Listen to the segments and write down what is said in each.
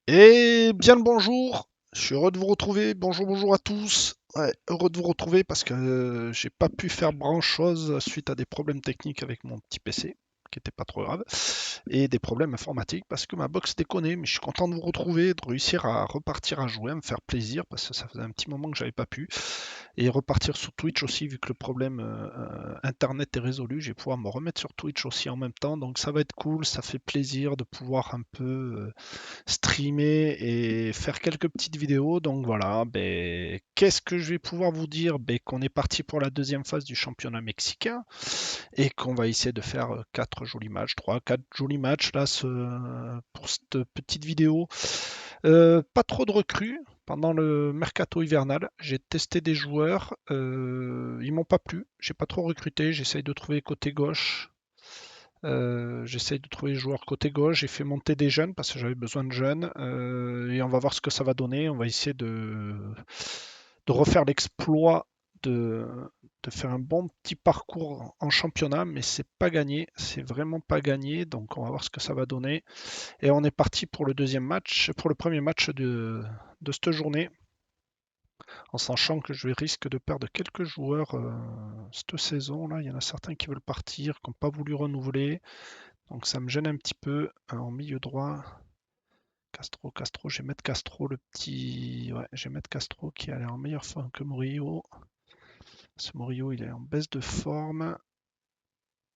Et bien le bonjour, je suis heureux de vous retrouver. Bonjour, bonjour à tous. Ouais, heureux de vous retrouver parce que j'ai pas pu faire grand-chose suite à des problèmes techniques avec mon petit PC, qui était pas trop grave, et des problèmes informatiques parce que ma box déconnait. Mais je suis content de vous retrouver, de réussir à repartir à jouer, à me faire plaisir parce que ça faisait un petit moment que j'avais pas pu. Et repartir sur Twitch aussi, vu que le problème internet est résolu, je vais pouvoir me remettre sur Twitch aussi en même temps. Donc ça va être cool, ça fait plaisir de pouvoir un peu streamer et faire quelques petites vidéos. Donc voilà, ben, qu'est-ce que je vais pouvoir vous dire? Ben, qu'on est parti pour la deuxième phase du championnat mexicain et qu'on va essayer de faire quatre jolis matchs, trois, quatre jolis matchs là pour cette petite vidéo. Pas trop de recrues. Pendant le mercato hivernal, j'ai testé des joueurs, ils m'ont pas plu, j'ai pas trop recruté, j'essaye de trouver côté gauche. J'essaye de trouver des joueurs côté gauche. J'ai fait monter des jeunes parce que j'avais besoin de jeunes. Et on va voir ce que ça va donner. On va essayer de refaire l'exploit de, de faire un bon petit parcours en championnat, mais c'est pas gagné. C'est vraiment pas gagné. Donc on va voir ce que ça va donner. Et on est parti pour le deuxième match, pour le premier match de cette journée, en sachant que je risque de perdre quelques joueurs cette saison-là. Il y en a certains qui veulent partir, qui n'ont pas voulu renouveler. Donc ça me gêne un petit peu en milieu droit. Castro, je vais mettre Castro, le petit. Ouais, je vais mettre Castro qui a l'air en meilleure forme que Murillo. Ce Murillo, il est en baisse de forme.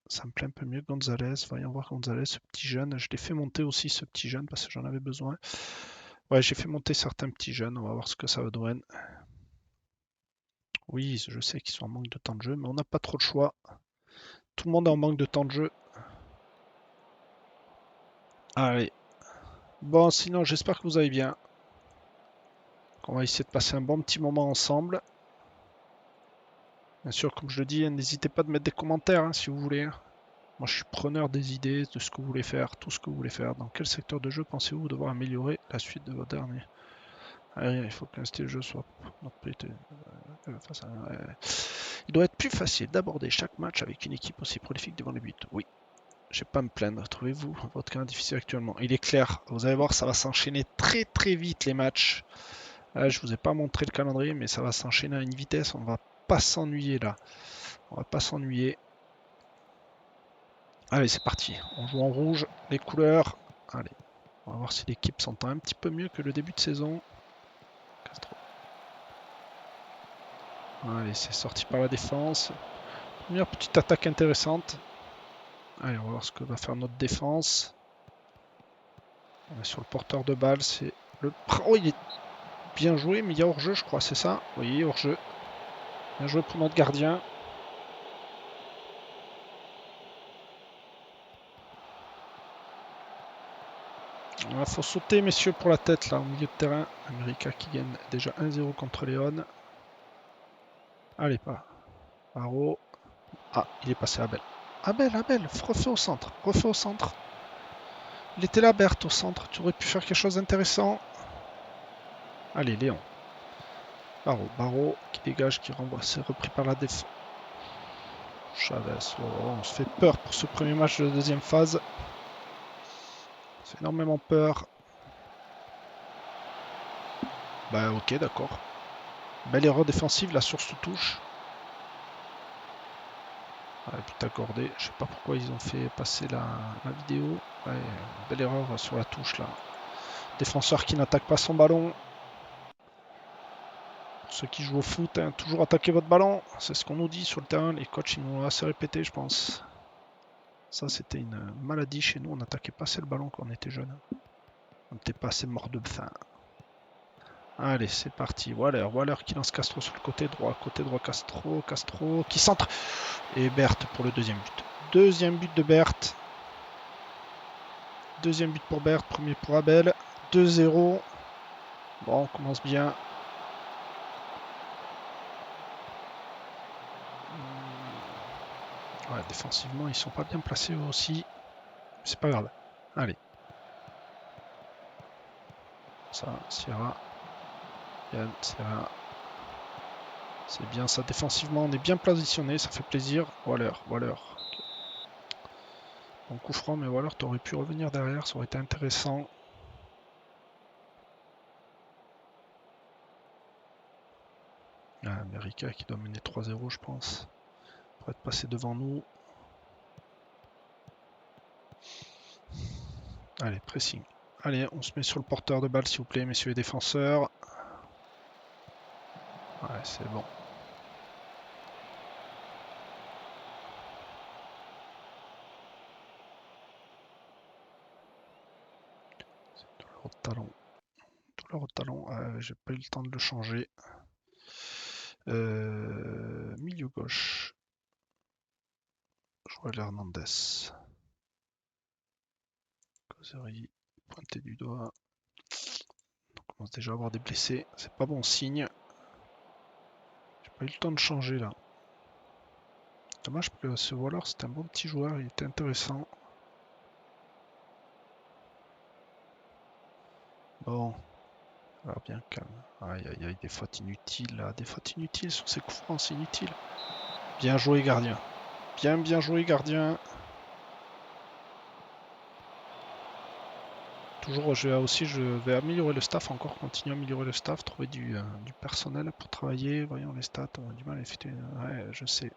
Ça me plaît un peu mieux que Gonzalez. Voyons voir Gonzalez, ce petit jeune. Je l'ai fait monter aussi, ce petit jeune, parce que j'en avais besoin. Ouais, j'ai fait monter certains petits jeunes. On va voir ce que ça va donner. Oui, je sais qu'ils sont en manque de temps de jeu, mais on n'a pas trop de choix. Tout le monde est en manque de temps de jeu. Allez. Bon, sinon, j'espère que vous allez bien. On va essayer de passer un bon petit moment ensemble. Bien sûr, comme je le dis, n'hésitez pas de mettre des commentaires si vous voulez. Moi, je suis preneur des idées, de ce que vous voulez faire, tout ce que vous voulez faire. Dans quel secteur de jeu pensez-vous devoir améliorer la suite de votre dernier? Allez, il faut que l'instant de jeu soit notre priorité. Il doit être plus facile d'aborder chaque match avec une équipe aussi prolifique devant les buts. Oui, je vais pas me plaindre. Trouvez-vous votre cas difficile actuellement? Il est clair. Vous allez voir, ça va s'enchaîner très très vite les matchs. Là, je vous ai pas montré le calendrier, mais ça va s'enchaîner à une vitesse. On va pas s'ennuyer là. On va pas s'ennuyer. Allez, c'est parti. On joue en rouge, les couleurs. Allez, on va voir si l'équipe s'entend un petit peu mieux que le début de saison. Castro. Allez, c'est sorti par la défense. Première petite attaque intéressante. Allez, on va voir ce que va faire notre défense. On est sur le porteur de balle, c'est le... Oh, il est bien joué, mais il y a hors-jeu, je crois, c'est ça? Oui, hors-jeu. Bien joué pour notre gardien. Il faut sauter, messieurs, pour la tête, là, au milieu de terrain. America qui gagne déjà 1-0 contre Léon. Allez, pas. Paro. Ah, il est passé à Abel. Abel, refais au centre, refais au centre. Il était là, Berthe, au centre. Tu aurais pu faire quelque chose d'intéressant. Allez, Léon. Barreau qui dégage, qui renvoie. C'est repris par la défense. Chavez, oh, on se fait peur pour ce premier match de la deuxième phase. C'est énormément peur. Bah ok, d'accord. Belle erreur défensive, la source touche. Ouais, but accordé. Je sais pas pourquoi ils ont fait passer la vidéo. Ouais, belle erreur sur la touche là. Défenseur qui n'attaque pas son ballon. Pour ceux qui jouent au foot, hein, toujours attaquer votre ballon. C'est ce qu'on nous dit sur le terrain. Les coachs ils nous l'ont assez répété, je pense. Ça, c'était une maladie chez nous. On n'attaquait pas assez le ballon quand on était jeune. On n'était pas assez mort de faim. Allez, c'est parti. Waller qui lance Castro sur le côté droit Castro qui centre. Et Berthe pour le deuxième but. Deuxième but de Berthe. Deuxième but pour Berthe, premier pour Abel. 2-0. Bon, on commence bien. Ouais, défensivement, ils sont pas bien placés eux aussi. C'est pas grave. Allez. Ça, Sierra. Yann, Sierra. C'est bien ça. Défensivement, on est bien positionné. Ça fait plaisir. Waller. Bon coup franc, mais Waller, t'aurais pu revenir derrière. Ça aurait été intéressant. America qui doit mener 3-0 je pense. Pour être passé devant nous. Allez, pressing. Allez, on se met sur le porteur de balle s'il vous plaît, messieurs les défenseurs. Ouais, c'est bon. C'est douleur au talon. Douleur au talon. J'ai pas eu le temps de le changer. Milieu gauche. Joël Hernandez. Causerie. Pointé du doigt. On commence déjà à avoir des blessés. C'est pas bon signe. J'ai pas eu le temps de changer là. Dommage que ce voleur c'était un bon petit joueur. Il était intéressant. Bon. Alors bien calme. Aïe aïe aïe, des fautes inutiles là. Des fautes inutiles sur ces coups francs, c'est inutile. Bien joué gardien. Bien joué gardien. Toujours, je vais améliorer le staff encore, continuer à améliorer le staff, trouver du personnel pour travailler. Voyons les stats, on a du mal à effectuer. Ouais, je sais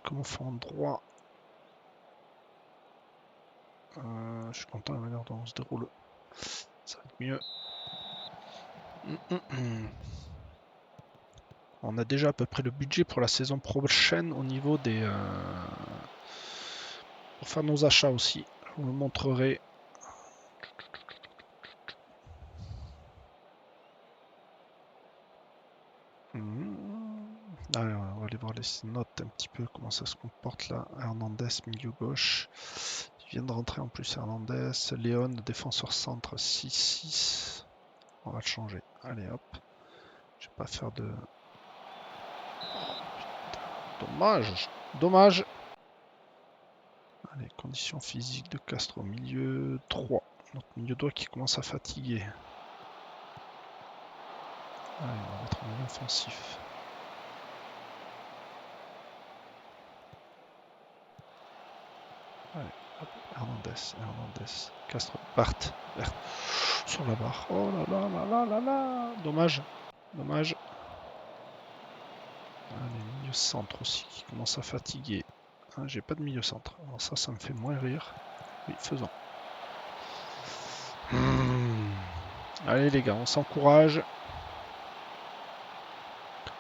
comment faire en droit. Je suis content de la manière dont on se déroule. Ça va être mieux. On a déjà à peu près le budget pour la saison prochaine au niveau des... pour faire nos achats aussi. Je vous le montrerai. Allez, on va aller voir les notes un petit peu, comment ça se comporte là. Hernandez, milieu gauche. Il vient de rentrer en plus Hernandez. Léon, défenseur centre 6-6. On va le changer. Allez hop. Je vais pas faire de... Dommage. Dommage. Allez, conditions physiques de Castro. Milieu 3. Notre milieu droit qui commence à fatiguer. Allez, on va mettre un milieu offensif. Allez, hop. Hernandez. Castro. Bart. Sur la barre. Oh là là là là là là. Dommage. Dommage. Allez, milieu centre aussi qui commence à fatiguer. Ah, j'ai pas de milieu centre. Alors ça me fait moins rire. Oui, faisons. Allez les gars, on s'encourage.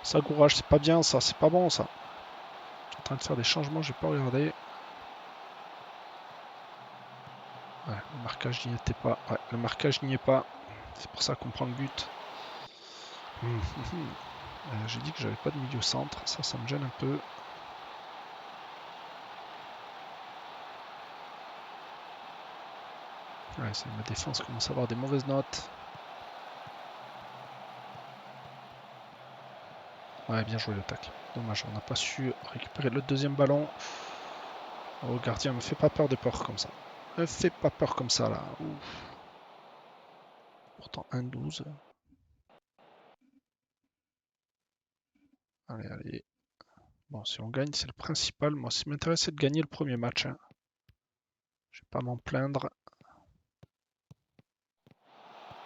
Ça courage, c'est pas bien ça, c'est pas bon ça. Je suis en train de faire des changements, j'ai pas regardé. Ouais, le marquage n'y était pas. Ouais, le marquage n'y est pas. C'est pour ça qu'on prend le but. J'ai dit que j'avais pas de milieu centre, ça me gêne un peu. Ouais, ma défense commence à avoir des mauvaises notes. Ouais, bien joué le tacle. Dommage, on n'a pas su récupérer le deuxième ballon. Oh, gardien, me fait pas peur de peur comme ça. Me fait pas peur comme ça là. Ouf. Pourtant 1-12. Allez, allez. Bon, si on gagne, c'est le principal. Moi, ce qui m'intéresse, c'est de gagner le premier match. Hein. Je vais pas m'en plaindre.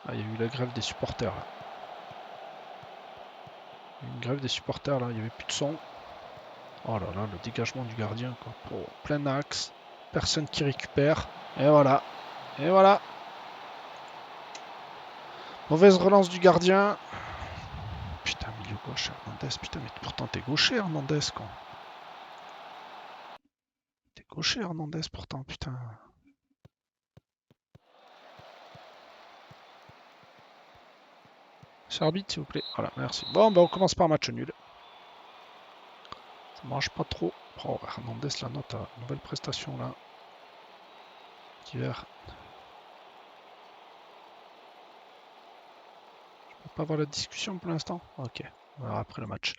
Ah, il y a eu la grève des supporters. Là. Il y a eu une grève des supporters là, il n'y avait plus de son. Oh là là, le dégagement du gardien, quoi. Oh, plein axe, personne qui récupère. Et voilà. Et voilà. Mauvaise relance du gardien. Putain, milieu gauche, Hernandez. Putain, mais pourtant t'es gaucher, Hernandez, quoi. T'es gaucher, Hernandez, pourtant, putain. Sur arbitre, s'il vous plaît. Voilà, merci. Bon, ben on commence par un match nul. Ça marche pas trop. Oh, Hernandez, la note à nouvelle prestation, là. D'hiver. On peut pas avoir la discussion pour l'instant. Ok, on verra après le match.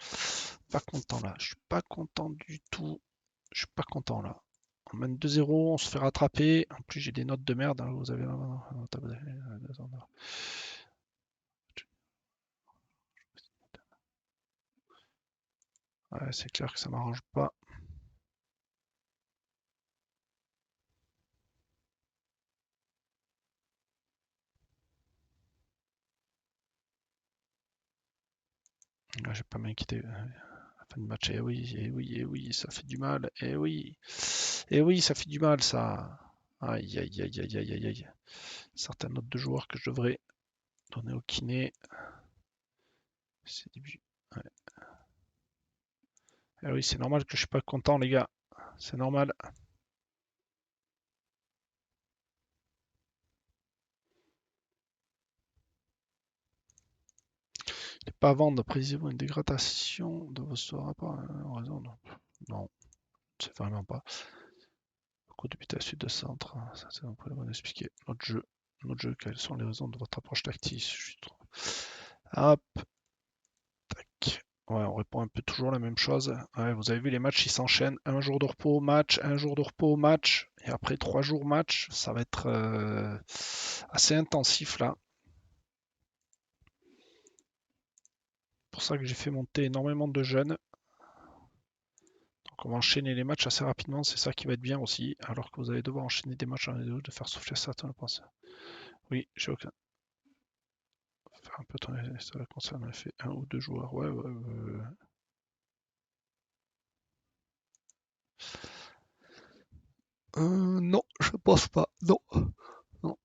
Pas content, là. Je suis pas content du tout. Je suis pas content, là. On mène 2-0, on se fait rattraper. En plus, j'ai des notes de merde. Hein. Vous avez là. Ouais, c'est clair que ça m'arrange pas. Ah, j'ai pas m'inquiéter. La fin de match, eh oui, eh oui, eh oui, ça fait du mal. Eh oui. Eh oui, ça fait du mal, ça. Aïe, aïe, aïe, aïe, aïe, aïe, aïe. Certaines notes de joueurs que je devrais donner au kiné. C'est début. Ouais. Eh oui, c'est normal que je suis pas content, les gars. C'est normal. Les pas à vendre, précisez-vous une dégradation de votre rapport en raison de... Non, c'est vraiment pas. Coup de but à la suite de centre. Ça, c'est un peu bon expliquer. Notre jeu, quelles sont les raisons de votre approche tactique? Hop, tac. Ouais, on répond un peu toujours la même chose. Ouais, vous avez vu, les matchs, ils s'enchaînent. Un jour de repos, match, un jour de repos, match. Et après 3 jours, match. Ça va être assez intensif là. C'est pour ça que j'ai fait monter énormément de jeunes. Donc on va enchaîner les matchs assez rapidement. C'est ça qui va être bien aussi. Alors que vous allez devoir enchaîner des matchs en deux, de faire souffler certains, je pense. Oui, j'ai aucun. Faire un peu tourner, ça concerne en effet un ou deux joueurs. Ouais, ouais, ouais. Non, je pense pas. Non. Non.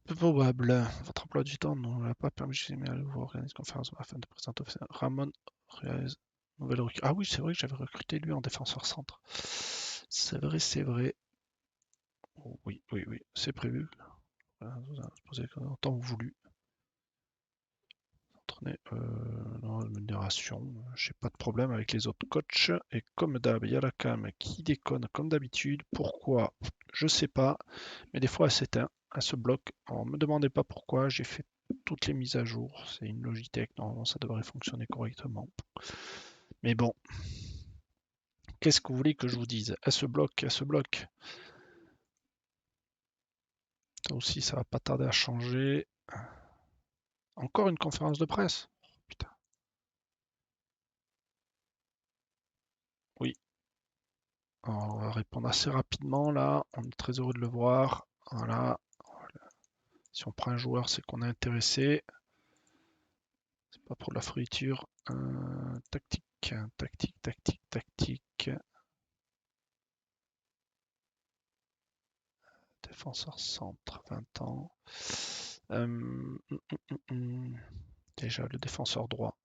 Peu probable. Votre emploi du temps ne l'a pas permis de à vous organiser une conférence afin de présenter Ramon Reyes, nouvelle recrue. Ah oui, c'est vrai que j'avais recruté lui en défenseur centre. C'est vrai, c'est vrai. Oh, oui, oui, oui, c'est prévu. Voilà, vous avez posé en temps voulu. Non, rémunération, j'ai pas de problème avec les autres coachs. Et comme d'hab, il y a la cam qui déconne comme d'habitude. Pourquoi? Je sais pas. Mais des fois, elle s'éteint, elle se bloque. Alors, me demandez pas pourquoi. J'ai fait toutes les mises à jour. C'est une Logitech. Normalement, ça devrait fonctionner correctement. Mais bon, qu'est-ce que vous voulez que je vous dise? Elle se bloque, elle se bloque. Ça aussi, ça va pas tarder à changer. Encore une conférence de presse. Putain. Oui, alors, on va répondre assez rapidement là. On est très heureux de le voir. Voilà. Si on prend un joueur, c'est qu'on est intéressé. C'est pas pour la friture. Tactique, tactique, tactique, tactique. Défenseur centre, 20 ans. Déjà, le défenseur droit.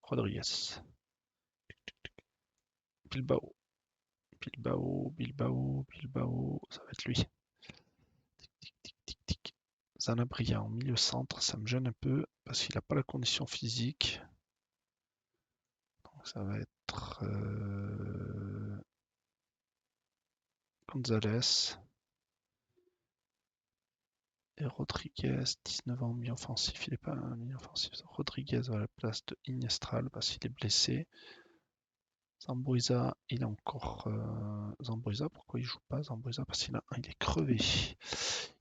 Rodriguez. Bilbao. Bilbao, Bilbao, Bilbao. Ça va être lui. Tic, tic, tic, tic. Zanabria en milieu centre, ça me gêne un peu parce qu'il n'a pas la condition physique. Donc ça va être Gonzalez et Rodriguez, 19 ans, milieu offensif. Il n'est pas un milieu offensif. Rodriguez à la place de Inestral parce qu'il est blessé. Zambuesa, il est encore. Zambuesa, pourquoi il joue pas Zambuesa? Parce qu'il il est crevé.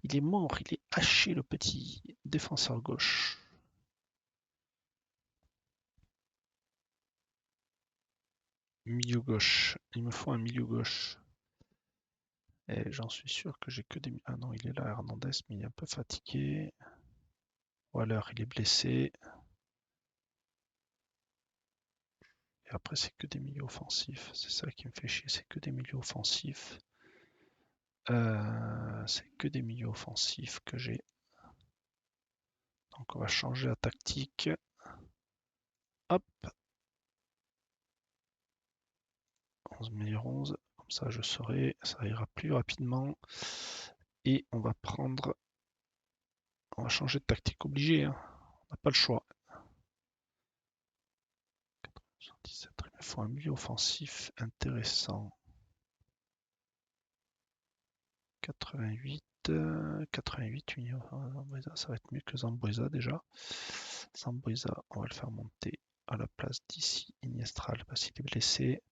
Il est mort, il est haché, le petit défenseur gauche. Milieu gauche. Il me faut un milieu gauche. Et j'en suis sûr que j'ai que des... Ah non, il est là, Hernandez, mais il est un peu fatigué. Ou alors il est blessé. Et après, c'est que des milieux offensifs. C'est ça qui me fait chier, c'est que des milieux offensifs. C'est que des milieux offensifs que j'ai. Donc on va changer la tactique. Hop. 11 meilleur 11. Comme ça, je saurai. Ça ira plus rapidement. Et on va prendre... On va changer de tactique obligé. Hein. On n'a pas le choix. 77, il me faut un milieu offensif intéressant. 88, 88 unions. Ça va être mieux que Zambuesa déjà. Zambuesa, on va le faire monter à la place d'ici Iniestral parce qu'il est blessé.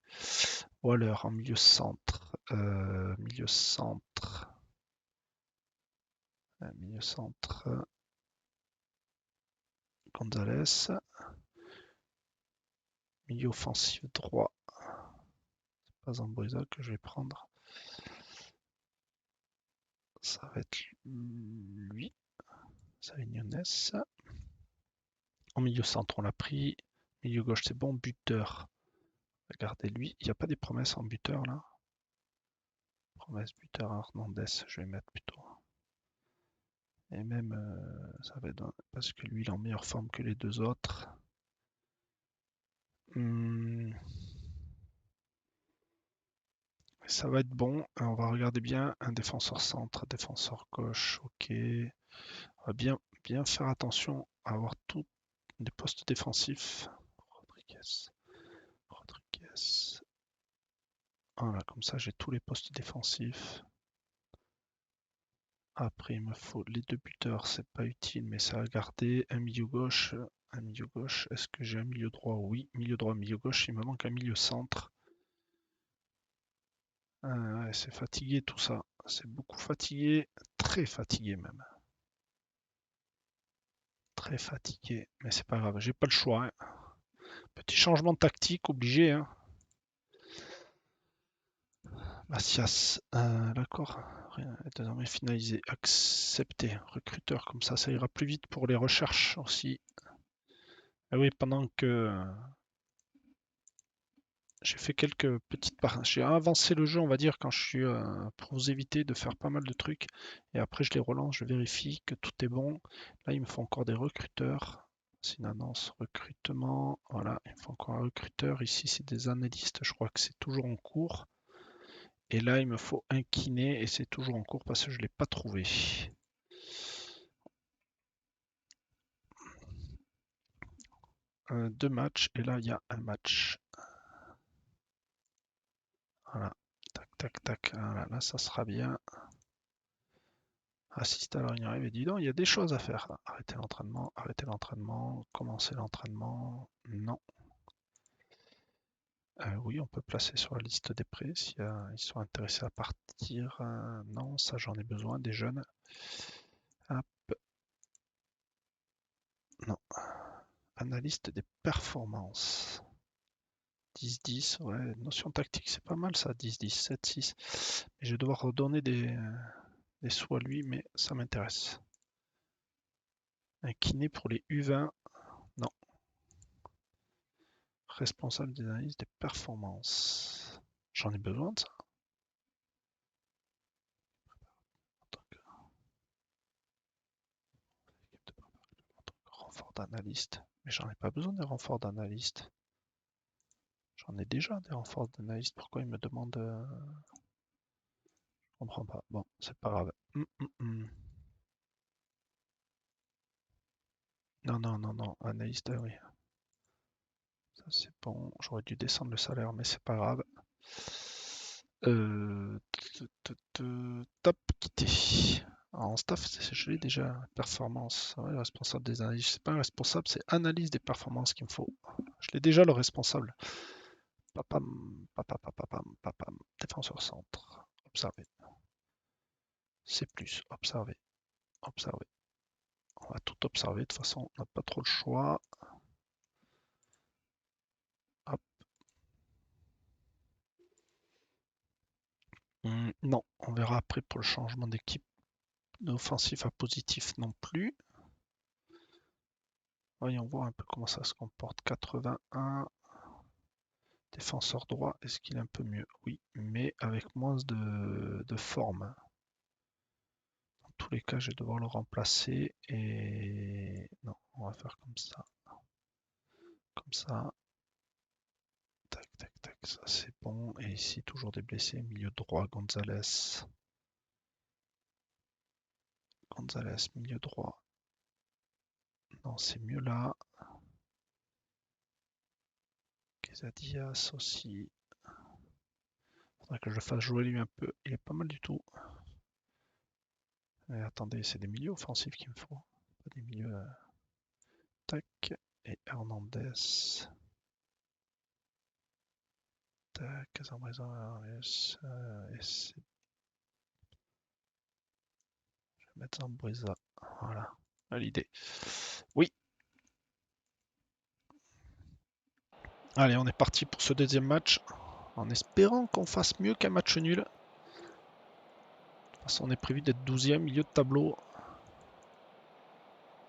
Waller en milieu centre. Milieu centre. Milieu centre. Gonzalez. Milieu offensif droit. C'est pas Zambuesa que je vais prendre. Ça va être lui. Ça va être Nunes. En milieu centre, on l'a pris. Milieu gauche, c'est bon. Buteur. Regardez lui. Il n'y a pas des promesses en buteur là. Promesse buteur Hernandez, je vais mettre plutôt. Et même, ça va être parce que lui, il est en meilleure forme que les deux autres. Ça va être bon. On va regarder bien. Un défenseur centre, défenseur gauche. Ok. On va bien faire attention à avoir tous les postes défensifs. Rodriguez. Voilà, comme ça j'ai tous les postes défensifs. Après, il me faut les deux buteurs, c'est pas utile, mais ça va garder. Un milieu gauche. Un milieu gauche. Est-ce que j'ai un milieu droit? Oui, milieu droit, milieu gauche. Il me manque un milieu centre. Ouais, c'est fatigué tout ça. C'est beaucoup fatigué. Très fatigué même. Très fatigué. Mais c'est pas grave, j'ai pas le choix, hein. Petit changement de tactique obligé, hein. Macias, d'accord. Rien est désormais finalisé. Accepté. Recruteur, comme ça ira plus vite pour les recherches aussi. Ah oui, pendant que j'ai fait quelques petites parties. J'ai avancé le jeu, on va dire, quand je suis pour vous éviter de faire pas mal de trucs. Et après, je les relance, je vérifie que tout est bon. Là, il me faut encore des recruteurs. C'est une annonce recrutement. Voilà, il me faut encore un recruteur. Ici, c'est des analystes. Je crois que c'est toujours en cours. Et là, il me faut un kiné et c'est toujours en cours parce que je ne l'ai pas trouvé. Deux matchs et là, il y a un match. Voilà. Tac, tac, tac. Voilà, là, ça sera bien. Assiste à la réunion et dis donc, il y a des choses à faire. Arrêtez l'entraînement, commencez l'entraînement. Non. Oui, on peut placer sur la liste des prêts s'ils sont intéressés à partir. Non, ça j'en ai besoin, des jeunes. Hop. Non. Analyste des performances. 10-10, ouais, notion tactique, c'est pas mal ça, 10-10, 7-6. Mais je vais devoir redonner des sous à lui, mais ça m'intéresse. Un kiné pour les U20, non. Responsable des analyses des performances. J'en ai besoin de ça. Renfort d'analyste. Mais j'en ai pas besoin des renforts d'analyste. J'en ai déjà des renforts d'analyste. Pourquoi il me demande... Je comprends pas. Bon, c'est pas grave. Non, non, non, non. Analyste, oui. Ça c'est bon. J'aurais dû descendre le salaire, mais c'est pas grave. Top, quitter. En staff, je l'ai déjà. Performance. Ouais, responsable des analyses. C'est pas un responsable, c'est analyse des performances qu'il me faut. Je l'ai déjà le responsable. Papam, papam, papam, papam. Défenseur centre. Observer. C'est plus. Observer. Observer. On va tout observer. De toute façon, on n'a pas trop le choix. Hop. Non, on verra après pour le changement d'équipe. D'offensif à positif non plus. Voyons voir un peu comment ça se comporte. 81. Défenseur droit, est-ce qu'il est un peu mieux? Oui, mais avec moins de forme. Dans tous les cas, je vais devoir le remplacer. Et non, on va faire comme ça. Comme ça. Tac, tac, tac, ça c'est bon. Et ici, toujours des blessés. Milieu droit, Gonzalez. Gonzalez, milieu droit. Non, c'est mieux là. Quesadillas aussi. Faudrait que je le fasse jouer lui un peu. Il est pas mal du tout. Mais attendez, c'est des milieux offensifs qu'il me faut. Pas des milieux. Tac. Et Hernandez. Tac. Casambresa. Je vais mettre Zambreza. Voilà. Validé. Oui. Allez, on est parti pour ce deuxième match. En espérant qu'on fasse mieux qu'un match nul. De toute façon, on est prévu d'être 12e, milieu de tableau.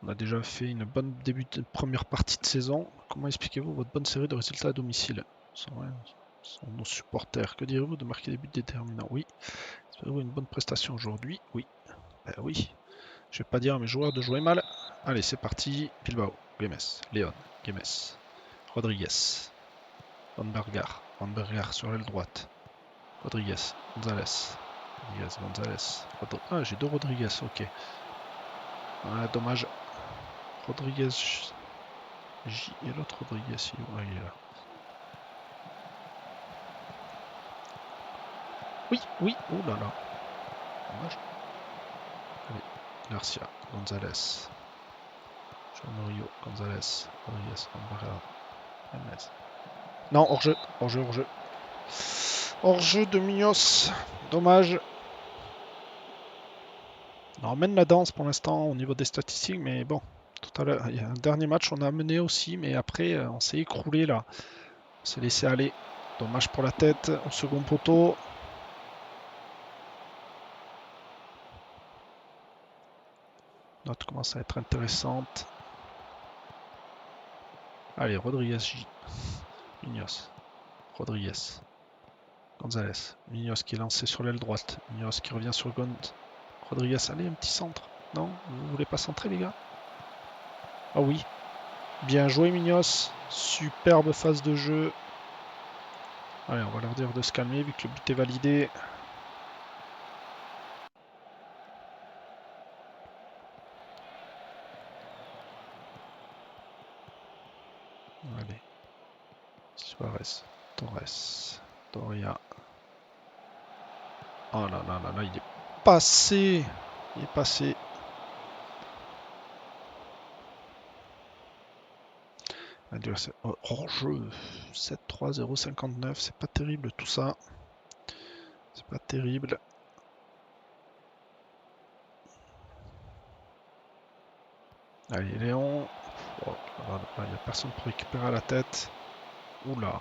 On a déjà fait une bonne début de première partie de saison. Comment expliquez-vous votre bonne série de résultats à domicile? Sont nos supporters. Que direz-vous de marquer des buts déterminants? Oui. Espérez-vous une bonne prestation aujourd'hui? Oui. Ben oui. Je vais pas dire à mes joueurs de jouer mal. Allez, c'est parti. Bilbao, Games, Léon, Games, Rodriguez, Van Berger sur l'aile droite. Rodriguez, Gonzalez. Gonzalez. Ah, j'ai deux Rodriguez, ok. Ah, dommage. Rodriguez. J et l'autre Rodriguez, il est là. Oui, oui, oh là là. Dommage. Allez, Garcia, Gonzalez. Jean Murillo, Gonzalez, Rodriguez, Menez. Non, hors-jeu, hors-jeu, hors-jeu. Hors-jeu de Munoz. Dommage. On emmène la danse pour l'instant au niveau des statistiques, mais bon, tout à l'heure, il y a un dernier match, on a mené aussi, mais après, on s'est écroulé là. On s'est laissé aller. Dommage pour la tête au second poteau. Note commence à être intéressante. Allez, Rodriguez J. Munoz. Rodriguez. Gonzalez. Munoz qui est lancé sur l'aile droite. Munoz qui revient sur Gond. Rodriguez, allez, un petit centre. Non, vous voulez pas centrer, les gars? Ah oui. Bien joué, Munoz. Superbe phase de jeu. Allez, on va leur dire de se calmer vu que le but est validé. Allez. Suarez. Torres. Doria. Oh là là là là, il est passé. Il est passé. Hors-jeu 7-3-0-59, c'est pas terrible tout ça. C'est pas terrible. Allez, Léon. Oh, il n'y a personne pour récupérer à la tête. Oula.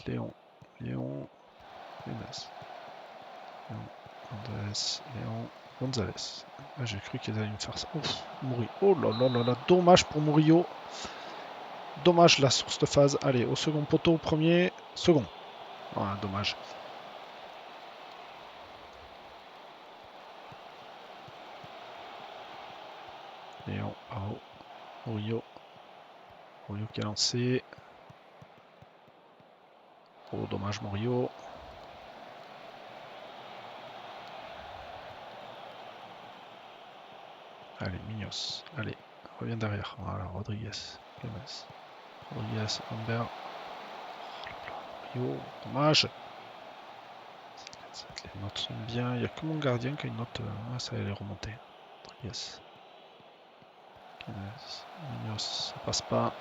Léon. Léon. Léon. Léon. Gonzalez. Ah, j'ai cru qu'ils allaient me faire ça. Ouf, Murillo. Oh là là là là. Dommage pour Murillo. Dommage là sur cette phase. Allez, au second poteau, premier. Second. Ah, dommage. Léon. Ao. Murillo. Murillo qui a lancé. Oh, dommage Murillo. Allez, Munoz. Allez, reviens derrière. Voilà, Rodriguez. Clemens. Rodriguez, Amber. Murillo. Dommage. Les notes sont bien. Il n'y a que mon gardien qui a une note. Ça allait remonter. Rodriguez. Clemens. Munoz, ça passe pas.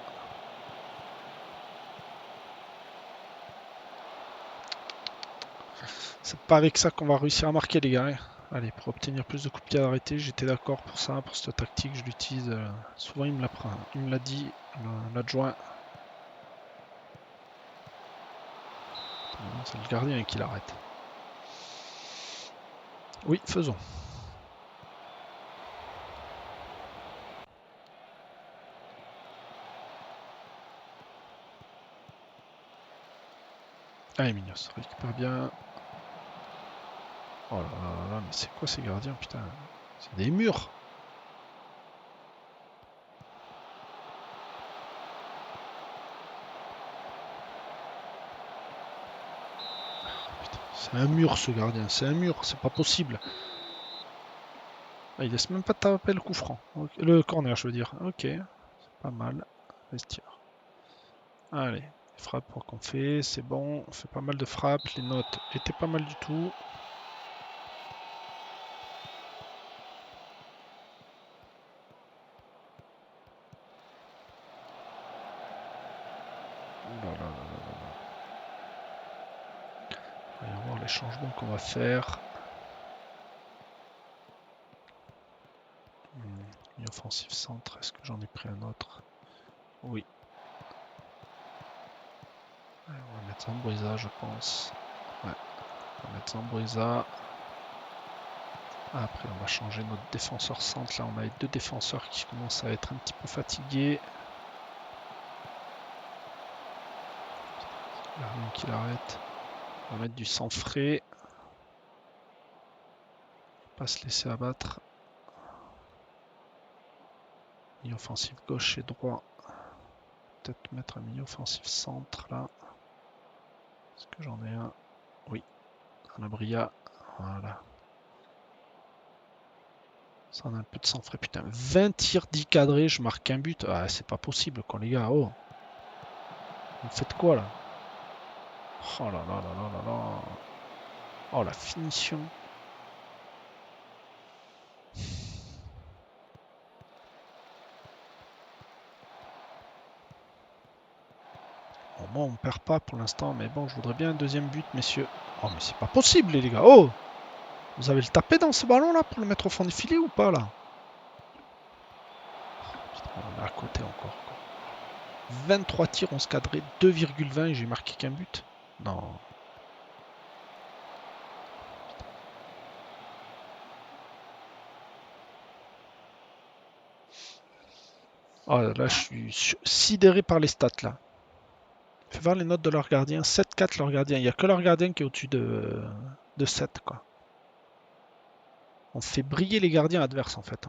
C'est pas avec ça qu'on va réussir à marquer, les gars. Allez, pour obtenir plus de coups de pied arrêtés, j'étais d'accord pour ça, pour cette tactique, je l'utilise. Souvent, il me l'apprend. Il me l'a dit, l'adjoint. C'est le gardien qui l'arrête. Oui, faisons. Allez, Minos, récupère bien. Oh là là là, mais c'est quoi ces gardiens, putain? C'est des murs. C'est un mur ce gardien, c'est un mur, c'est pas possible. Ah, il laisse même pas taper le coup franc. Le corner, je veux dire. Ok, c'est pas mal. Vestiaire. Allez, les frappes qu'on fait, c'est bon. On fait pas mal de frappes. Les notes étaient pas mal du tout. Oh là là là là là là. Voyons voir les changements qu'on va faire. Mi-offensif centre, est-ce que j'en ai pris un autre? Oui. Allez, on va mettre Zambriza, je pense. Ouais, on va mettre Zambriza. Après, on va changer notre défenseur centre. Là, on a les deux défenseurs qui commencent à être un petit peu fatigués. Il n'y a rien qui l'arrête. On va mettre du sang frais. Pas se laisser abattre. Milieu offensif gauche et droit. Peut-être mettre un milieu offensif centre là. Est-ce que j'en ai un? Oui. Sanabria. Voilà. Ça en a un peu de sang frais. Putain, 20 tirs 10 cadrés, je marque un but. Ah, c'est pas possible quoi les gars. Oh. Vous faites quoi là? Oh là là là là là là. Oh la finition. Bon, moi on perd pas pour l'instant, mais bon, je voudrais bien un deuxième but, messieurs. Oh mais c'est pas possible les gars. Oh! Vous avez le tapé dans ce ballon là pour le mettre au fond du filet ou pas là? Putain, on est à côté encore. 23 tirs, 11 cadrés, 2,20 et j'ai marqué qu'un but. Non. Oh là, je suis sidéré par les stats là. Fais voir les notes de leur gardien. 7-4 leur gardien. Il n'y a que leur gardien qui est au-dessus de 7 quoi. On fait briller les gardiens adverses en fait.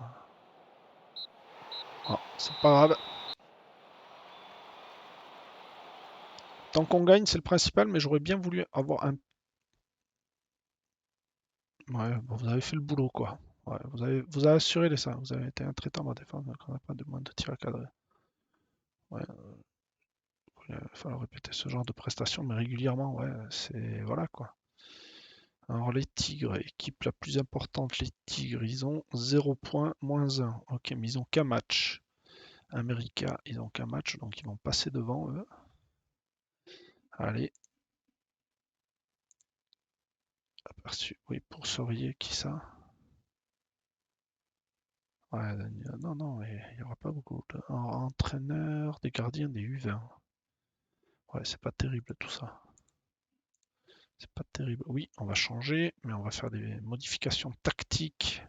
Oh, c'est pas grave. Tant qu'on gagne, c'est le principal, mais j'aurais bien voulu avoir un. Ouais, bon, vous avez fait le boulot quoi. Ouais, vous avez assuré les ça. Vous avez été intraitable à défense, donc on n'a pas de moins de tir à cadrer. Ouais, il va falloir répéter ce genre de prestations, mais régulièrement, ouais, c'est. Voilà quoi. Alors les Tigres, équipe la plus importante, les Tigres, ils ont 0 points, moins 1. Ok, mais ils ont qu'un match. America, ils ont qu'un match, donc ils vont passer devant eux. Allez. Aperçu. Oui, pour surveiller qui ça? Ouais, non, non, il n'y aura pas beaucoup. Entraîneur, des gardiens, des U20. Ouais, c'est pas terrible tout ça. C'est pas terrible. Oui, on va changer, mais on va faire des modifications tactiques.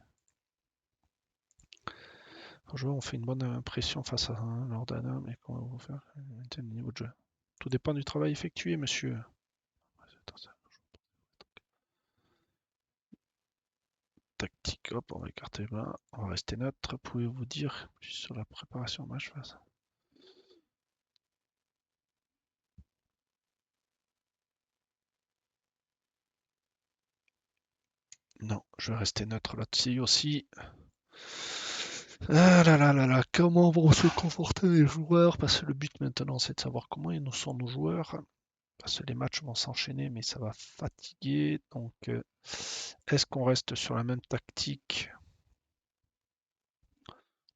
Joueur, on fait une bonne impression face à un lors d'un, mais comment vous faire le niveau de jeu? Tout dépend du travail effectué, monsieur. Tactique, hop, on va écarter là. On va rester neutre. Pouvez-vous dire plus sur la préparation match face? Non, je vais rester neutre là-dessus aussi. Ah là là là là, comment vont se comporter les joueurs? Parce que le but maintenant, c'est de savoir comment ils nous sont nos joueurs. Parce que les matchs vont s'enchaîner, mais ça va fatiguer. Donc, est-ce qu'on reste sur la même tactique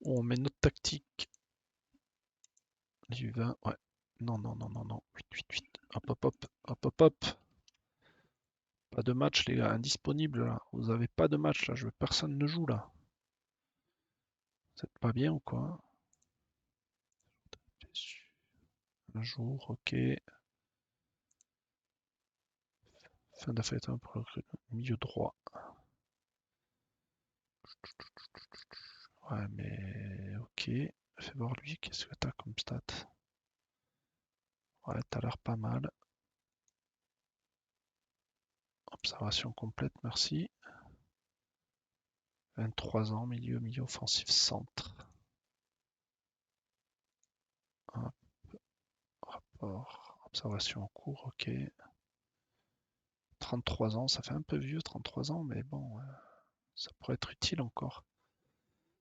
ou on met notre tactique du 20? Ouais. Non, non, non, non, non. 8, 8, 8. Hop, hop, hop, hop, hop, hop. Pas de match, les gars, indisponible là. Vous avez pas de match là, personne ne joue là. Vous êtes pas bien ou quoi? Un jour, ok. Fin d'affaire pour le recrutement. Milieu droit. Ouais, mais ok. Fais voir lui, qu'est-ce que t'as comme stat? Ouais, t'as l'air pas mal. Observation complète, merci. 23 ans, milieu offensif centre. Hop, rapport, observation en cours, ok. 33 ans, ça fait un peu vieux, 33 ans, mais bon, ça pourrait être utile encore.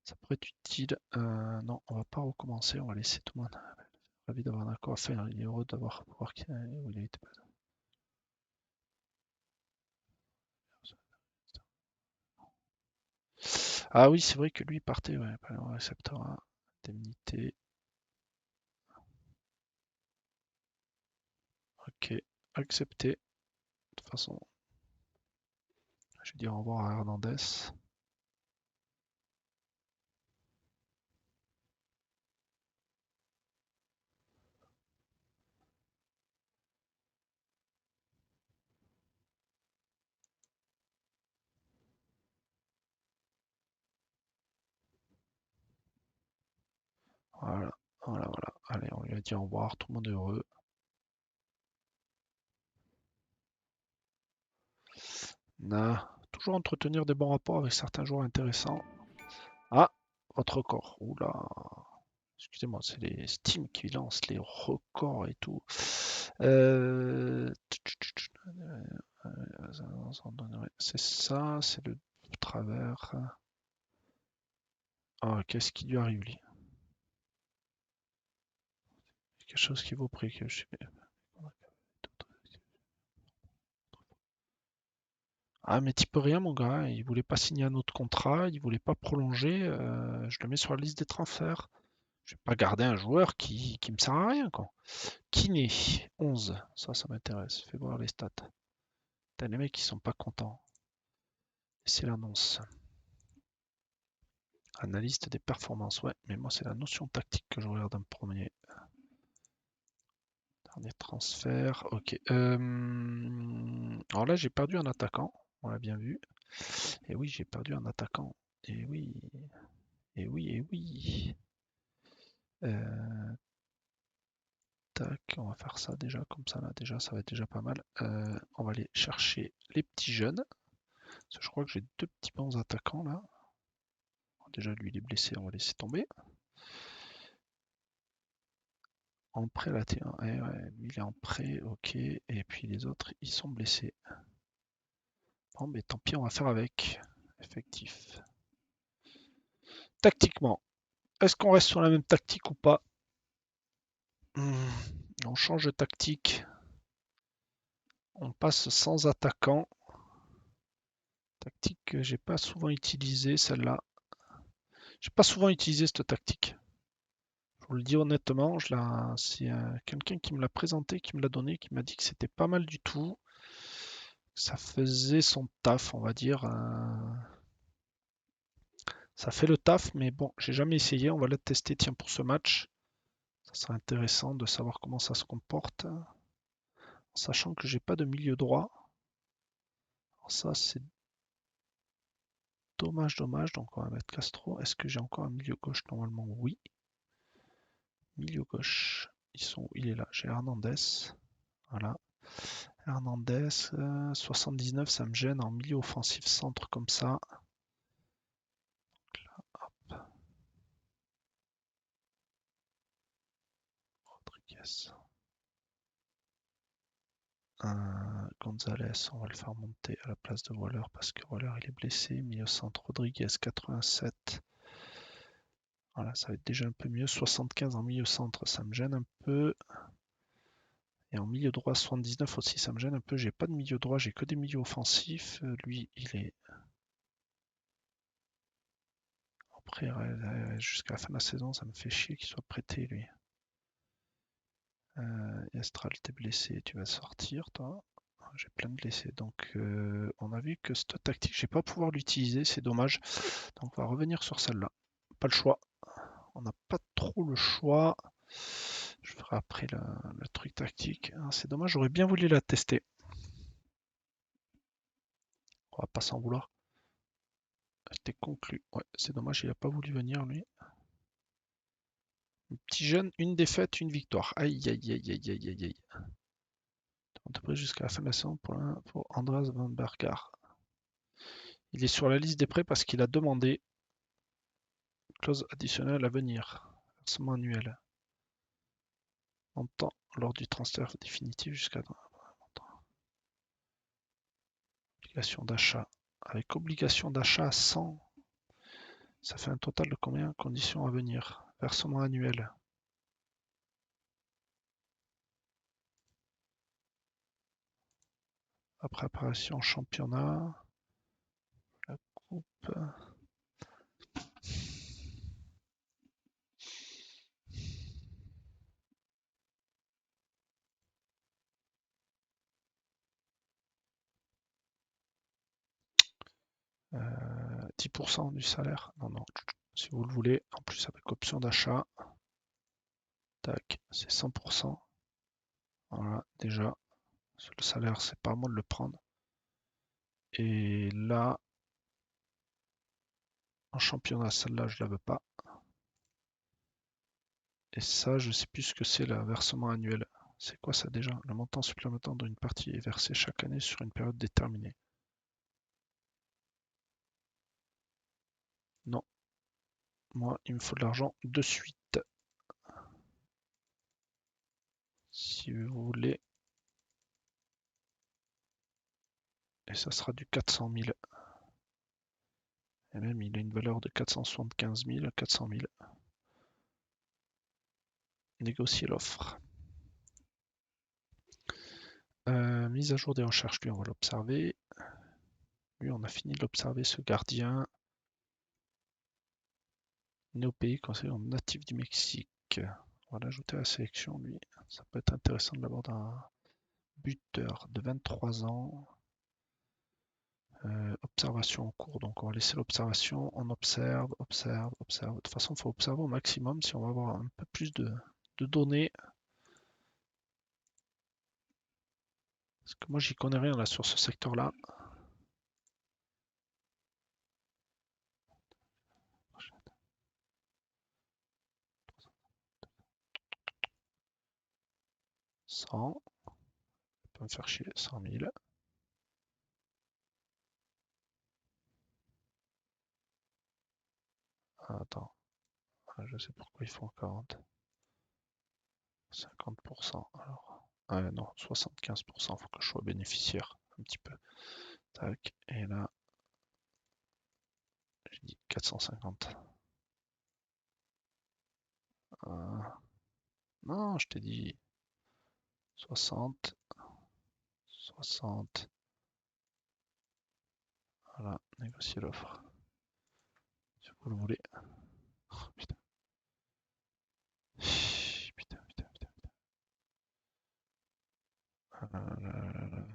Ça pourrait être utile. Non, on va pas recommencer, on va laisser tout le monde. Ravi d'avoir un accord. Enfin, il est heureux d'avoir voir où il a été. Ah oui, c'est vrai que lui partait, ouais, récepteur 1, indemnité. Ok, accepté. De toute façon, je vais dire au revoir à Hernandez. Voilà, voilà, voilà. Allez, on lui a dit au revoir, tout le monde est heureux. Toujours entretenir des bons rapports avec certains joueurs intéressants. Ah, votre record. Oula. Excusez-moi, c'est les Steam qui lancent les records et tout. C'est ça, c'est le travers. Ah, qu'est-ce qui lui arrive, lui? Quelque chose qui vaut prix que je sais. Ah, mais tu peux rien, mon gars. Il voulait pas signer un autre contrat, il voulait pas prolonger. Je le mets sur la liste des transferts. Je vais pas garder un joueur qui me sert à rien, quoi. Kiné, 11. Ça m'intéresse. Fais voir les stats. T'as les mecs qui sont pas contents. C'est l'annonce. Analyste des performances. Ouais, mais moi, c'est la notion tactique que je regarde en premier. Dernier transfert. Ok. Alors là, j'ai perdu un attaquant. On l'a bien vu. Et oui, j'ai perdu un attaquant. Et oui. Et oui, et oui. Euh, Tac, on va faire ça déjà, comme ça là, déjà, ça va être déjà pas mal. On va aller chercher les petits jeunes. Parce que je crois que j'ai deux petits bons attaquants là. Déjà, lui, il est blessé, on va laisser tomber. En prêt là, T1. Eh ouais, lui, il est en prêt, ok. Et puis les autres, ils sont blessés. Bon, mais tant pis, on va faire avec. Effectif. Tactiquement, est-ce qu'on reste sur la même tactique ou pas? On change de tactique. On passe sans attaquant. Tactique que j'ai pas souvent utilisée, celle-là. J'ai pas souvent utilisé cette tactique. Je vous le dis honnêtement, c'est quelqu'un qui me l'a présenté, qui me l'a donné, qui m'a dit que c'était pas mal du tout. Ça faisait son taf, on va dire. Ça fait le taf, mais bon, j'ai jamais essayé. On va le tester, tiens, pour ce match. Ça serait intéressant de savoir comment ça se comporte. En sachant que j'ai pas de milieu droit. Alors ça, c'est dommage, dommage. Donc on va mettre Castro. Est-ce que j'ai encore un milieu gauche? Normalement, oui. Milieu gauche. Il est là. J'ai Hernandez. Voilà. Hernandez, 79, ça me gêne en milieu offensif centre comme ça. Hop. Rodriguez. Gonzalez, on va le faire monter à la place de Waller parce que Waller il est blessé. Milieu centre Rodriguez 87. Voilà, ça va être déjà un peu mieux. 75 en milieu centre, ça me gêne un peu. Et en milieu droit 79 aussi, ça me gêne un peu. J'ai pas de milieu droit, j'ai que des milieux offensifs. Lui, il est après jusqu'à la fin de la saison, ça me fait chier qu'il soit prêté lui. Estral, t'es blessé, tu vas sortir toi. J'ai plein de blessés. Donc on a vu que cette tactique, je vais pas pouvoir l'utiliser, c'est dommage. Donc on va revenir sur celle-là. Pas le choix. On n'a pas trop le choix. Je ferai après le truc tactique. Ah, c'est dommage, j'aurais bien voulu la tester. On va pas s'en vouloir. C'était conclu. Ouais, c'est dommage, il a pas voulu venir lui. Un petit jeune, une défaite, une victoire. Aïe aïe aïe aïe aïe aïe aïe. On devrait jusqu'à la fin de la saison pour Andras Van Bergar. Il est sur la liste des prêts parce qu'il a demandé clause additionnelle à venir. Versement annuel. Montant lors du transfert définitif jusqu'à obligation d'achat. Avec obligation d'achat à 100, ça fait un total de combien? Conditions à venir. Versement annuel. Après apparition en championnat. La coupe. Euh, 10% du salaire. Non, non. Si vous le voulez, en plus avec option d'achat. Tac, c'est 100%. Voilà, déjà. Le salaire, c'est pas à moi de le prendre. Et là, en championnat, celle-là, je la veux pas. Et ça, je sais plus ce que c'est le versement annuel. C'est quoi ça déjà? Le montant supplémentaire d'une partie est versé chaque année sur une période déterminée. Non, moi, il me faut de l'argent de suite. Si vous voulez. Et ça sera du 400 000. Et même, il a une valeur de 475 000, 400 000. Négocier l'offre. Mise à jour des recherches, lui, on va l'observer. Lui, on a fini de l'observer, ce gardien. Né au pays conseiller en natif du Mexique. On va l'ajouter à la sélection, lui. Ça peut être intéressant de l'avoir d'un buteur de 23 ans. Observation en cours, donc on va laisser l'observation, on observe, observe, observe. De toute façon, il faut observer au maximum si on va avoir un peu plus de données. Parce que moi, j'y connais rien là sur ce secteur-là. Ça peut me faire chier, 100 000. Ah, attends, ah, je sais pourquoi ils font 40. 50%, alors. Ah non, 75%, il faut que je sois bénéficiaire un petit peu. Tac, et là, j'ai dit 450. Ah, non, je t'ai dit 60, 60. Voilà, négocier l'offre. Si vous le voulez. Oh, putain. Putain, putain, putain. Ah là là là là.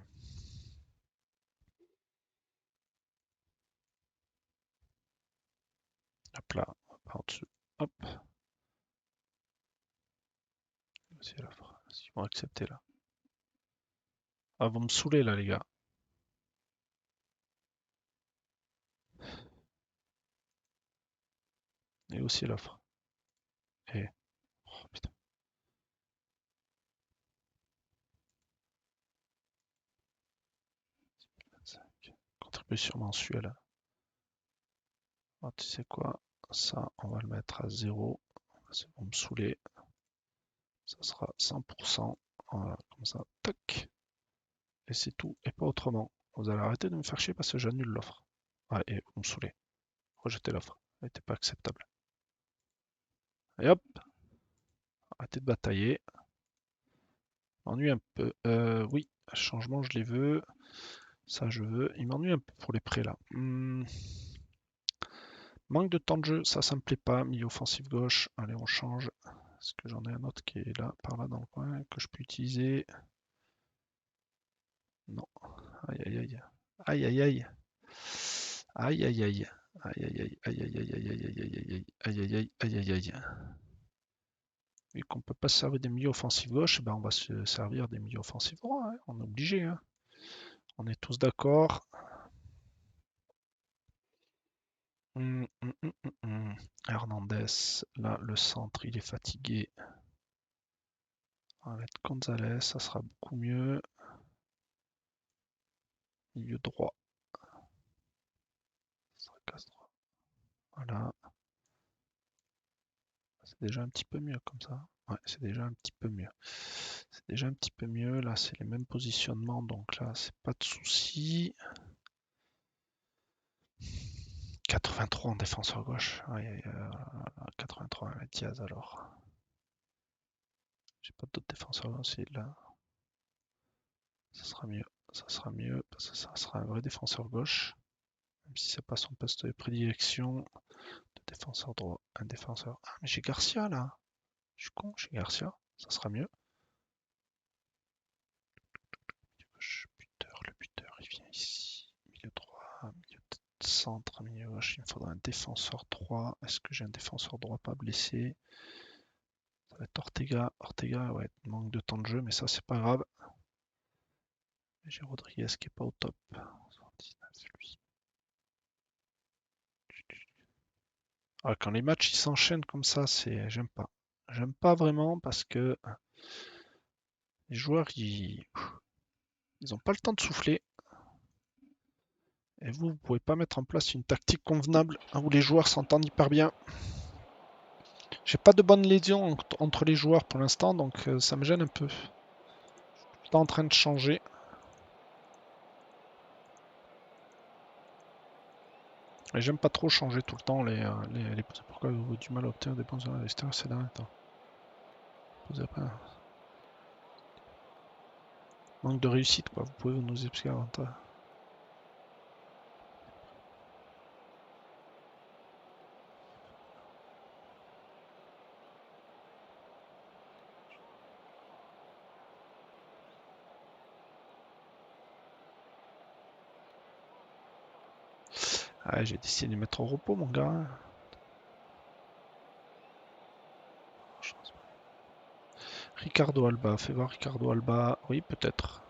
Hop là, par dessus. Hop, négocier l'offre. Ils vont accepter là. Ah, vous me saoulez là, les gars. Négocier l'offre. Et. Oh, putain. 25. Contribution mensuelle. Ah, tu sais quoi? Ça, on va le mettre à 0. C'est pour me saouler. Ça sera 100%. Voilà, comme ça. Tac. Et c'est tout. Et pas autrement. Vous allez arrêter de me faire chier parce que j'annule l'offre. Ah, et vous me saoulez. Rejetez l'offre. Elle n'était pas acceptable. Et hop. Arrêtez de batailler. M'ennuie un peu. Oui, changement, je les veux. Ça, je veux. Il m'ennuie un peu pour les prêts là. Manque de temps de jeu, ça me plaît pas. Milieu offensif gauche. Allez, on change. Est-ce que j'en ai un autre qui est là, par là dans le coin, que je peux utiliser? Non. Aïe aïe aïe. Aïe aïe aïe. Aïe aïe aïe. Aïe aïe aïe. Aïe aïe aïe aïe aïe aïe aïe aïe aïe aïe aïe aïe aïe aïe. Vu qu'on peut pas se servir des milieux offensifs gauche, ben on va se servir des milieux offensifs droits. Hein. On est obligé. Hein. On est tous d'accord. Hernandez, là le centre il est fatigué. On va mettre Gonzalez, ça sera beaucoup mieux. Milieu droit. Ça sera casse droit. Voilà. C'est déjà un petit peu mieux comme ça. Ouais, c'est déjà un petit peu mieux. C'est déjà un petit peu mieux. Là, c'est les mêmes positionnements, donc là, c'est pas de souci. 83 en défenseur gauche. Ouais, 83 avec Diaz alors. J'ai pas d'autres défenseurs aussi là. Ça sera mieux. Ça sera mieux parce que ça sera un vrai défenseur gauche. Même si c'est pas son poste de prédilection. De défenseur droit. Un défenseur. Ah, mais j'ai Garcia là. Je suis con, j'ai Garcia. Ça sera mieux. Buteur, le buteur, il vient ici. Milieu droit, milieu de centre, milieu gauche. Il me faudra un défenseur droit. Est-ce que j'ai un défenseur droit pas blessé? Ça va être Ortega. Ortega, ouais, manque de temps de jeu, mais ça, c'est pas grave. J'ai Rodriguez qui est pas au top. 79, lui. Ah, quand les matchs ils s'enchaînent comme ça, c'est j'aime pas. J'aime pas vraiment parce que les joueurs, ils ont pas le temps de souffler. Et vous pouvez pas mettre en place une tactique convenable où les joueurs s'entendent hyper bien. J'ai pas de bonne lésion entre les joueurs pour l'instant, donc ça me gêne un peu. C'est en train de changer. Et j'aime pas trop changer tout le temps les... Pourquoi vous avez du mal à obtenir des bons à l'extérieur ces derniers temps? Vous avez pas... Manque de réussite, quoi. Vous pouvez nous expliquer davantage. Ah, j'ai décidé de les mettre au repos, mon gars. Ricardo Alba, fais voir Ricardo Alba. Oui, peut-être.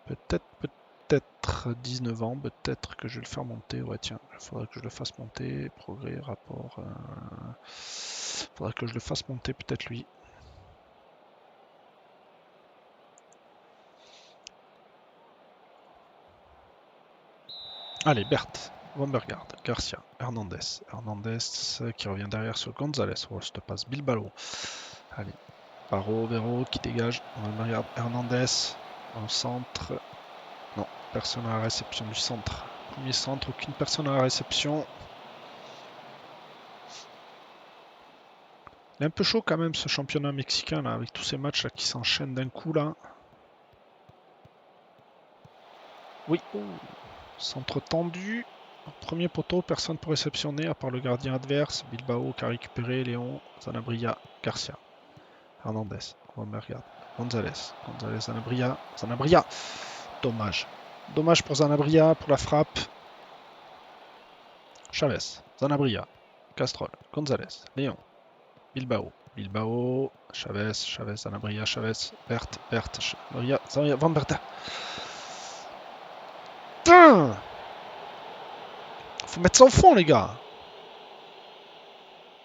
Peut-être 19 ans, peut-être que je vais le faire monter. Ouais, tiens, il faudrait que je le fasse monter. Progrès, rapport. Faudrait que je le fasse monter, peut-être lui. Allez, Berthe, Wambergard, Garcia, Hernandez. Hernandez qui revient derrière sur Gonzalez. Oh, je te passe Bilbao. Allez, Paro, Vero qui dégage. Wambergard, Hernandez. En centre. Non, personne à la réception du centre. Premier centre, aucune personne à la réception. Il est un peu chaud quand même ce championnat mexicain là, avec tous ces matchs là, qui s'enchaînent d'un coup là. Oui, oh. Centre tendu. Premier poteau, personne pour réceptionner à part le gardien adverse. Bilbao qui a récupéré, Léon, Zanabria, Garcia, Hernandez, Wambergard, Gonzalez, Zanabria, Zanabria. Dommage. Dommage pour Zanabria, pour la frappe. Chavez, Zanabria, Castrol, Gonzalez, Léon, Bilbao, Chavez, Zanabria, Chavez, Berthe, Zanabria, Wambergard. Putain! Faut mettre ça au fond, les gars.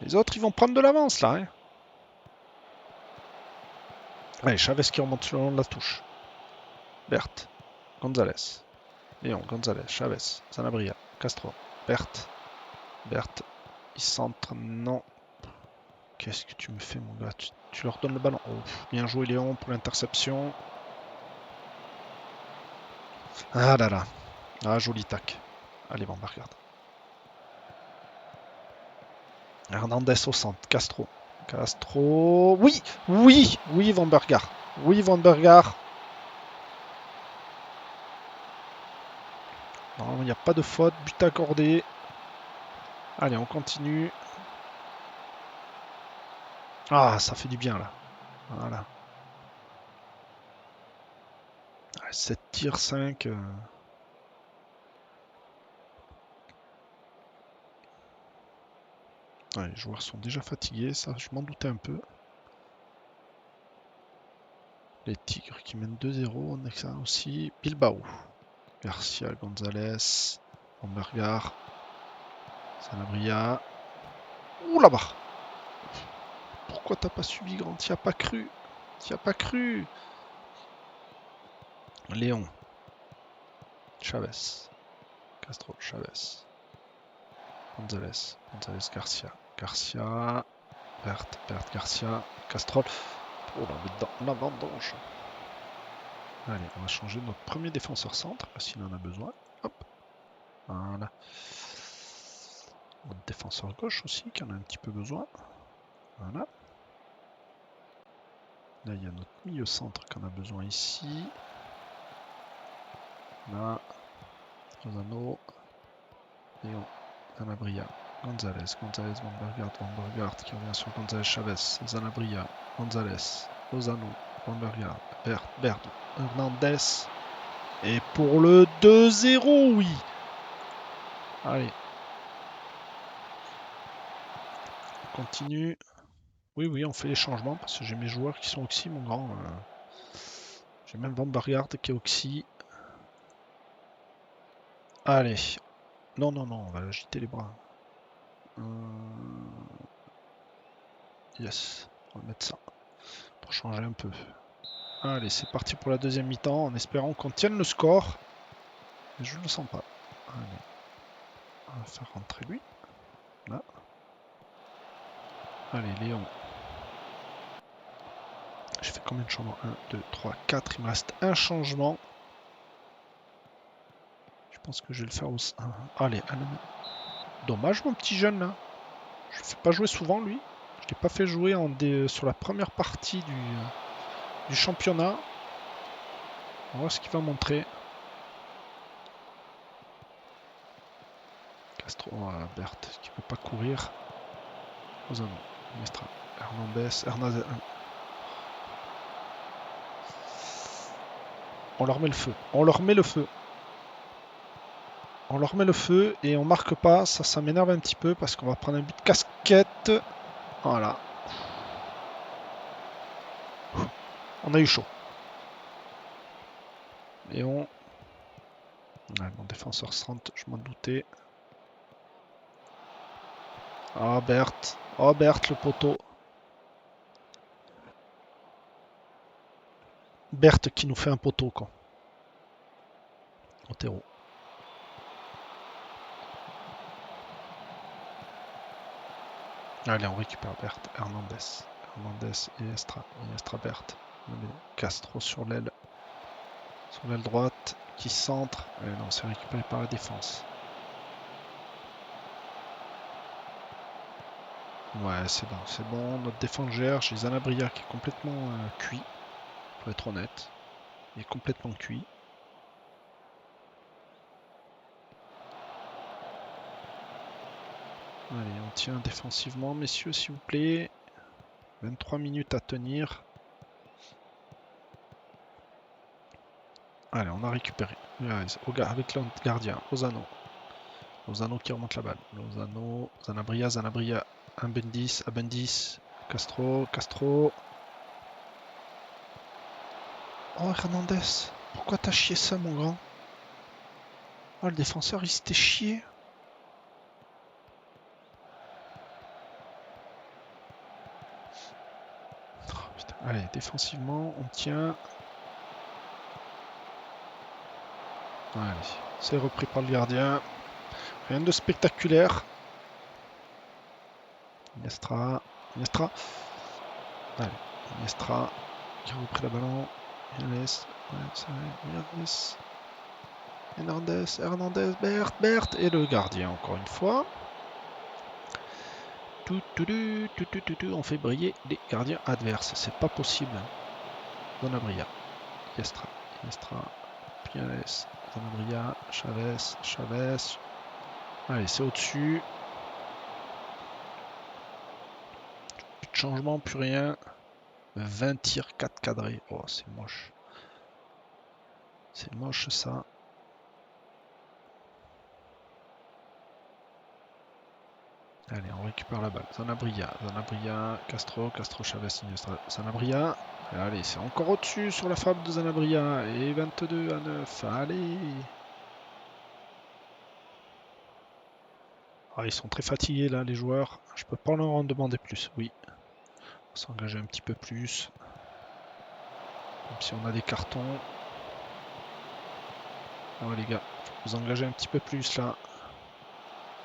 Les autres, ils vont prendre de l'avance, là. Hein. Allez, Chavez qui remonte le long de la touche. Berthe, Gonzalez, Léon, Gonzalez, Chavez, Zanabria, Castro, Berthe, il centre, non. Qu'est-ce que tu me fais, mon gars? Tu leur donnes le ballon. Oh, bien joué, Léon, pour l'interception. Ah là là. Ah, joli tac. Allez, bon, bah, regarde. Hernandez au centre, Castro. Oui, oui, Van Bergar. Oui, Van Bergar. Non, il n'y a pas de faute, but accordé. Allez, on continue. Ah, ça fait du bien là. Voilà. 7 tirs, 5. Ouais, les joueurs sont déjà fatigués, ça je m'en doutais un peu. Les Tigres qui mènent 2-0, on a ça aussi. Bilbao. Garcia, Gonzalez, Ambergar, Sanabria. Ouh là-bas. Pourquoi t'as pas subi, grand? T'y as pas cru. T'y as pas cru. Léon. Chavez. Castro, Chavez. Gonzalez. Garcia. Berthe, Garcia. Castrol. Oh la vendange. Allez, on va changer notre premier défenseur centre, s'il en a besoin. Hop. Voilà. Notre défenseur gauche aussi, qui en a un petit peu besoin. Voilà. Là, il y a notre milieu centre qui en a besoin ici. Là. Rosano. Léon. Zanabria. Gonzalez, Wambergard qui revient sur Gonzalez, Chavez, Zanabria, Gonzalez, Lozano, Wambergard, Bert, Hernandez. Et pour le 2-0, oui. Allez. On continue. Oui, on fait les changements parce que j'ai mes joueurs qui sont oxy, mon grand. J'ai même Wambergard qui est oxy. Allez. Non, on va agiter les bras. Yes. On va mettre ça pour changer un peu. Allez, c'est parti pour la deuxième mi-temps en espérant qu'on tienne le score. Mais je ne le sens pas. Allez, on va faire rentrer lui. Là. Allez, Léon. J'ai fait combien de changements? 1, 2, 3, 4. Il me reste un changement. Je pense que je vais le faire aussi. Allez, dommage mon petit jeune là. Je ne le fais pas jouer souvent lui. Je ne l'ai pas fait jouer sur la première partie du championnat. On va voir ce qu'il va montrer. Castro, Berthe qui ne peut pas courir. Ozano, Mestra, Hernandez. On leur met le feu. On leur met le feu. On leur met le feu et on marque pas. Ça m'énerve un petit peu parce qu'on va prendre un but de casquette. Voilà. On a eu chaud. Et on... Ouais, mon défenseur se rentre, je m'en doutais. Ah, Berthe. Oh, Berthe, le poteau. Berthe qui nous fait un poteau, quoi. Otero. Allez, on récupère Berthe. Hernandez et Estra. Estra, Berthe. Castro sur l'aile. Sur l'aile droite. Qui centre. Non, c'est récupéré par la défense. Ouais, c'est bon, c'est bon. Notre défense gère. J'ai Zanabria qui est complètement cuit. Pour être honnête. Il est complètement cuit. Allez, on tient défensivement, messieurs, s'il vous plaît. 23 minutes à tenir. Allez, on a récupéré. Avec le gardien, Ozano. Ozano qui remonte la balle. Lozano, Zanabria. Abendis. Castro. Oh, Hernandez. Pourquoi t'as chié ça, mon grand? Oh, le défenseur, il s'était chié. Oh, putain. Allez, défensivement, on tient. Allez, c'est repris par le gardien. Rien de spectaculaire. Nestra. Allez, Nestra qui a repris la ballon. Hernandez, Berthe et le gardien encore une fois. On fait briller les gardiens adverses. C'est pas possible. Donabria, Yestra, Piales, Donabria, Chavez. Allez, c'est au-dessus. Plus de changement, plus rien. 20 tirs, 4 cadrés. Oh, c'est moche. C'est moche ça. Allez, on récupère la balle. Zanabria, Castro, Chavez, Zanabria. Allez, c'est encore au-dessus sur la frappe de Zanabria. Et 22-9. Allez. Ah, ils sont très fatigués là, les joueurs. Je peux pas leur en demander plus. Oui. On va s'engager un petit peu plus. Même si on a des cartons. Ah ouais, les gars, vous engagez un petit peu plus là.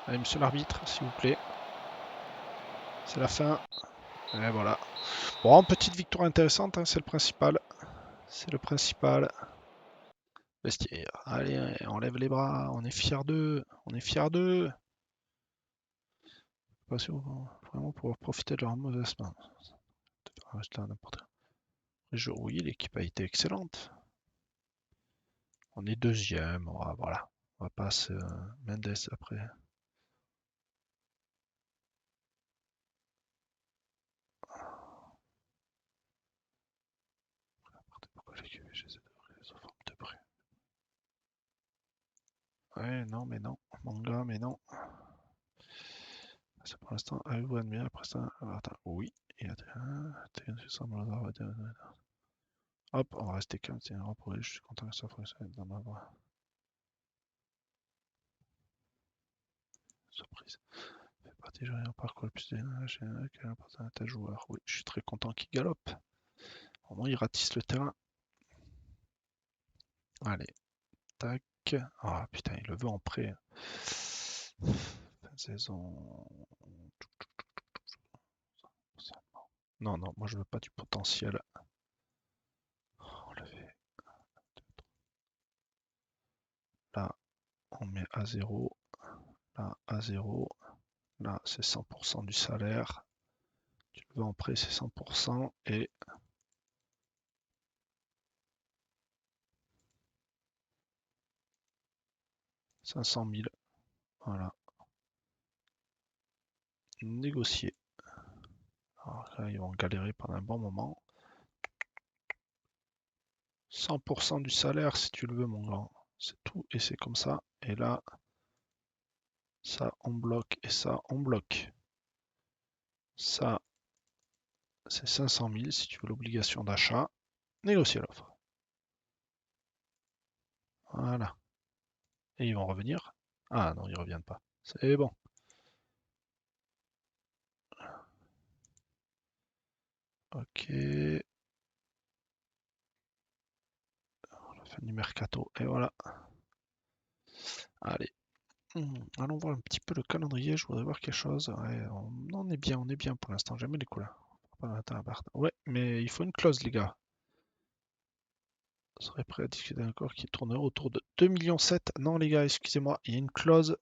Allez, monsieur l'arbitre, s'il vous plaît. C'est la fin. Et voilà. Bon, petite victoire intéressante, hein, c'est le principal. C'est le principal. Vestiaire. Allez, on lève les bras. On est fiers d'eux. On est fiers d'eux. Pas sûr, vraiment pouvoir profiter de leur mauvaise main. Oui, l'équipe a été excellente. On est deuxième. Voilà. On va passer Mendes après. Pourquoi l'équipe j'essaie de forme de près. Ouais, non, mais non. Manga, mais non. C'est pour l'instant, avez-vous admis après ça? Attends, oui. Et hop, on va rester calme, c'est un pour je suis content que ça fonctionne dans ma voix. Surprise. Fais pas stratégie parcours plus quel important à tel joueur. Oui, je suis très content qu'il galope. Au moins, il ratisse le terrain. Allez, tac. Ah putain, il le veut en prêt. Fin de saison. Non, non, moi je veux pas du potentiel. On le fait. Là, on met à 0. Là, à 0. Là, c'est 100% du salaire. Tu le veux en prêt, c'est 100%. Et 500 000. Voilà. Négocier. Alors là, ils vont galérer pendant un bon moment. 100% du salaire si tu le veux, mon grand. C'est tout et c'est comme ça. Et là, ça, on bloque et ça, on bloque. Ça, c'est 500 000 si tu veux l'obligation d'achat. Négocier l'offre. Voilà. Et ils vont revenir. Ah non, ils reviennent pas. C'est bon. Ok. La fin du mercato. Et voilà. Allez. Allons voir un petit peu le calendrier. Je voudrais voir quelque chose. Ouais, on est bien pour l'instant. Jamais les couleurs. Ouais, mais il faut une clause, les gars. Serait prêt à discuter d'un accord qui tournerait autour de 2,7 millions. Non, les gars, excusez-moi, il y a une clause,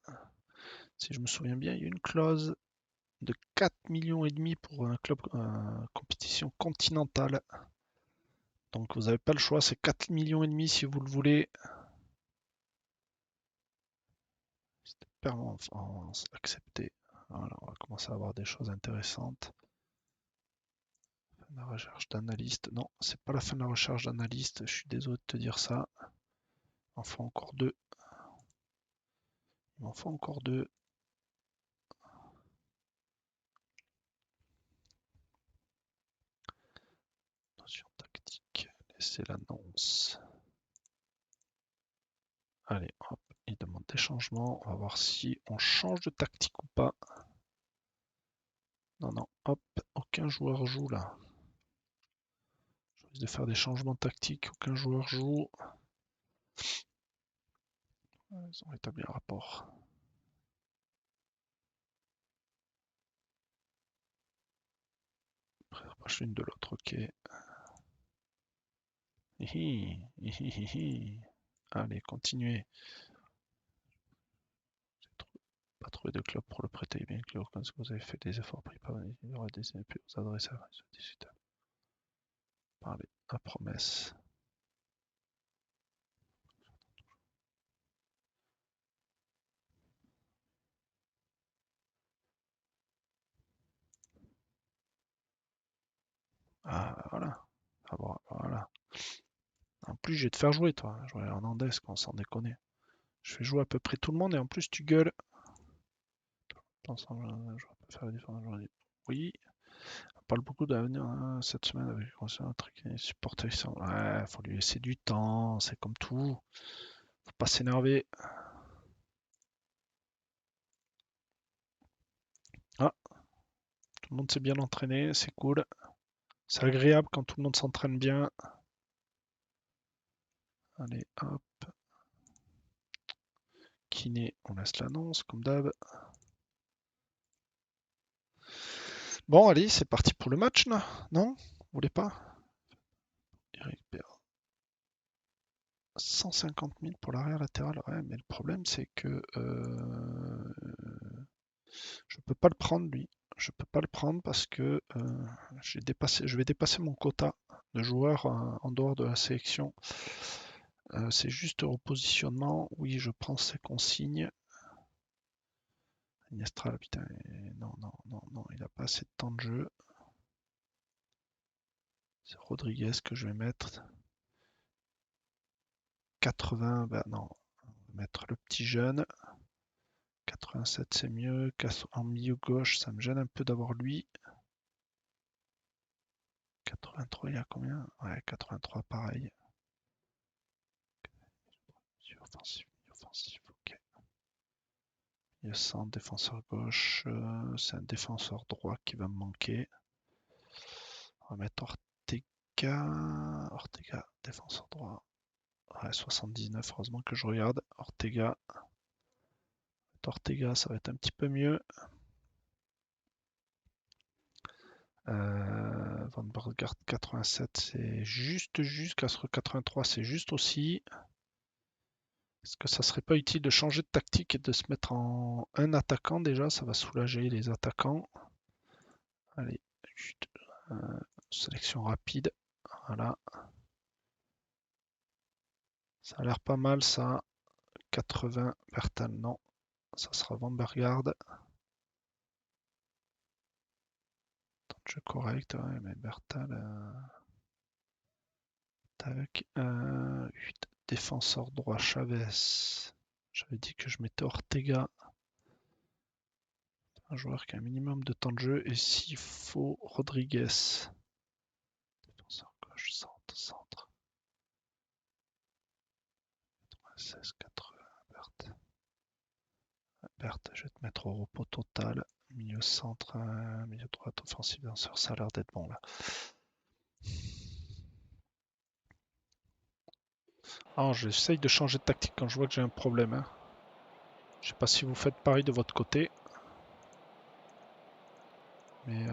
si je me souviens bien, il y a une clause de 4,5 millions pour un club compétition continentale. Donc vous n'avez pas le choix, c'est 4,5 millions si vous le voulez. C'était permanence accepté. Voilà, on va commencer à avoir des choses intéressantes. Fin de la recherche d'analyste. Non, c'est pas la fin de la recherche d'analyste, je suis désolé de te dire ça. Il m'en faut encore deux. Il m'en faut encore deux. Notion tactique. Laissez l'annonce. Allez, hop, il demande des changements. On va voir si on change de tactique ou pas. Non, non, hop, aucun joueur joue là. Je risque de faire des changements tactiques, aucun joueur joue. Ils ont établi un rapport. Rapproche l'une de l'autre, ok. Hihi, hihi. Allez, continuez. Pas trouvé de club pour le prêter, bien que quand vous avez fait des efforts pris par il y aura des impôts aux adresses à parler à promesse. Ah, voilà. Ah, bon, voilà. En plus, je vais te faire jouer, toi. Jouer Hernandez, qu'on s'en déconne. Je fais jouer à peu près tout le monde et en plus, tu gueules. Ensemble, je peux faire la différence aujourd'hui. Oui, on parle beaucoup d'avenir hein, cette semaine avec un truc et supporter ça. Ouais, faut lui laisser du temps, c'est comme tout. Faut pas s'énerver. Ah, tout le monde s'est bien entraîné, c'est cool. C'est agréable quand tout le monde s'entraîne bien. Allez, hop. Kiné, on laisse l'annonce comme d'hab. Bon, allez, c'est parti pour le match là. Non? Vous voulez pas? Eric Baird. 150 000 pour l'arrière latéral. Ouais, mais le problème c'est que je peux pas le prendre lui. Je peux pas le prendre parce que je vais dépasser mon quota de joueurs en dehors de la sélection. C'est juste repositionnement. Oui, je prends ces consignes. Iniestra, putain, non, non, non, non, il a pas assez de temps de jeu. C'est Rodriguez que je vais mettre. 80, ben non, on va mettre le petit jeune. 87 c'est mieux. En milieu gauche, ça me gêne un peu d'avoir lui. 83, il y a combien? Ouais, 83 pareil. Offensif, offensif, ok. Milieu centre, défenseur gauche. C'est un défenseur droit qui va me manquer. On va mettre Ortega. Ortega, défenseur droit. Ouais, 79, heureusement que je regarde. Ortega. Ortega, ça va être un petit peu mieux. Van Bergart 87, c'est juste. 83, c'est juste aussi. Est-ce que ça serait pas utile de changer de tactique et de se mettre en un attaquant déjà? Ça va soulager les attaquants. Allez, juste, sélection rapide. Voilà. Ça a l'air pas mal ça. 80, Bertal, non. Ça sera Van Bergard. Temps de jeu correct, ouais, mais Bertal. Tac. 8. Défenseur droit, Chavez. J'avais dit que je mettais Ortega. Un joueur qui a un minimum de temps de jeu. Et s'il faut, Rodriguez. Défenseur gauche, centre. 16, 80, Berthe. Berthe, je vais te mettre au repos total. Milieu centre, milieu droite, offensif, danseur, ça a l'air d'être bon là. Alors, j'essaye de changer de tactique quand je vois que j'ai un problème. Hein. Je sais pas si vous faites pareil de votre côté. Mais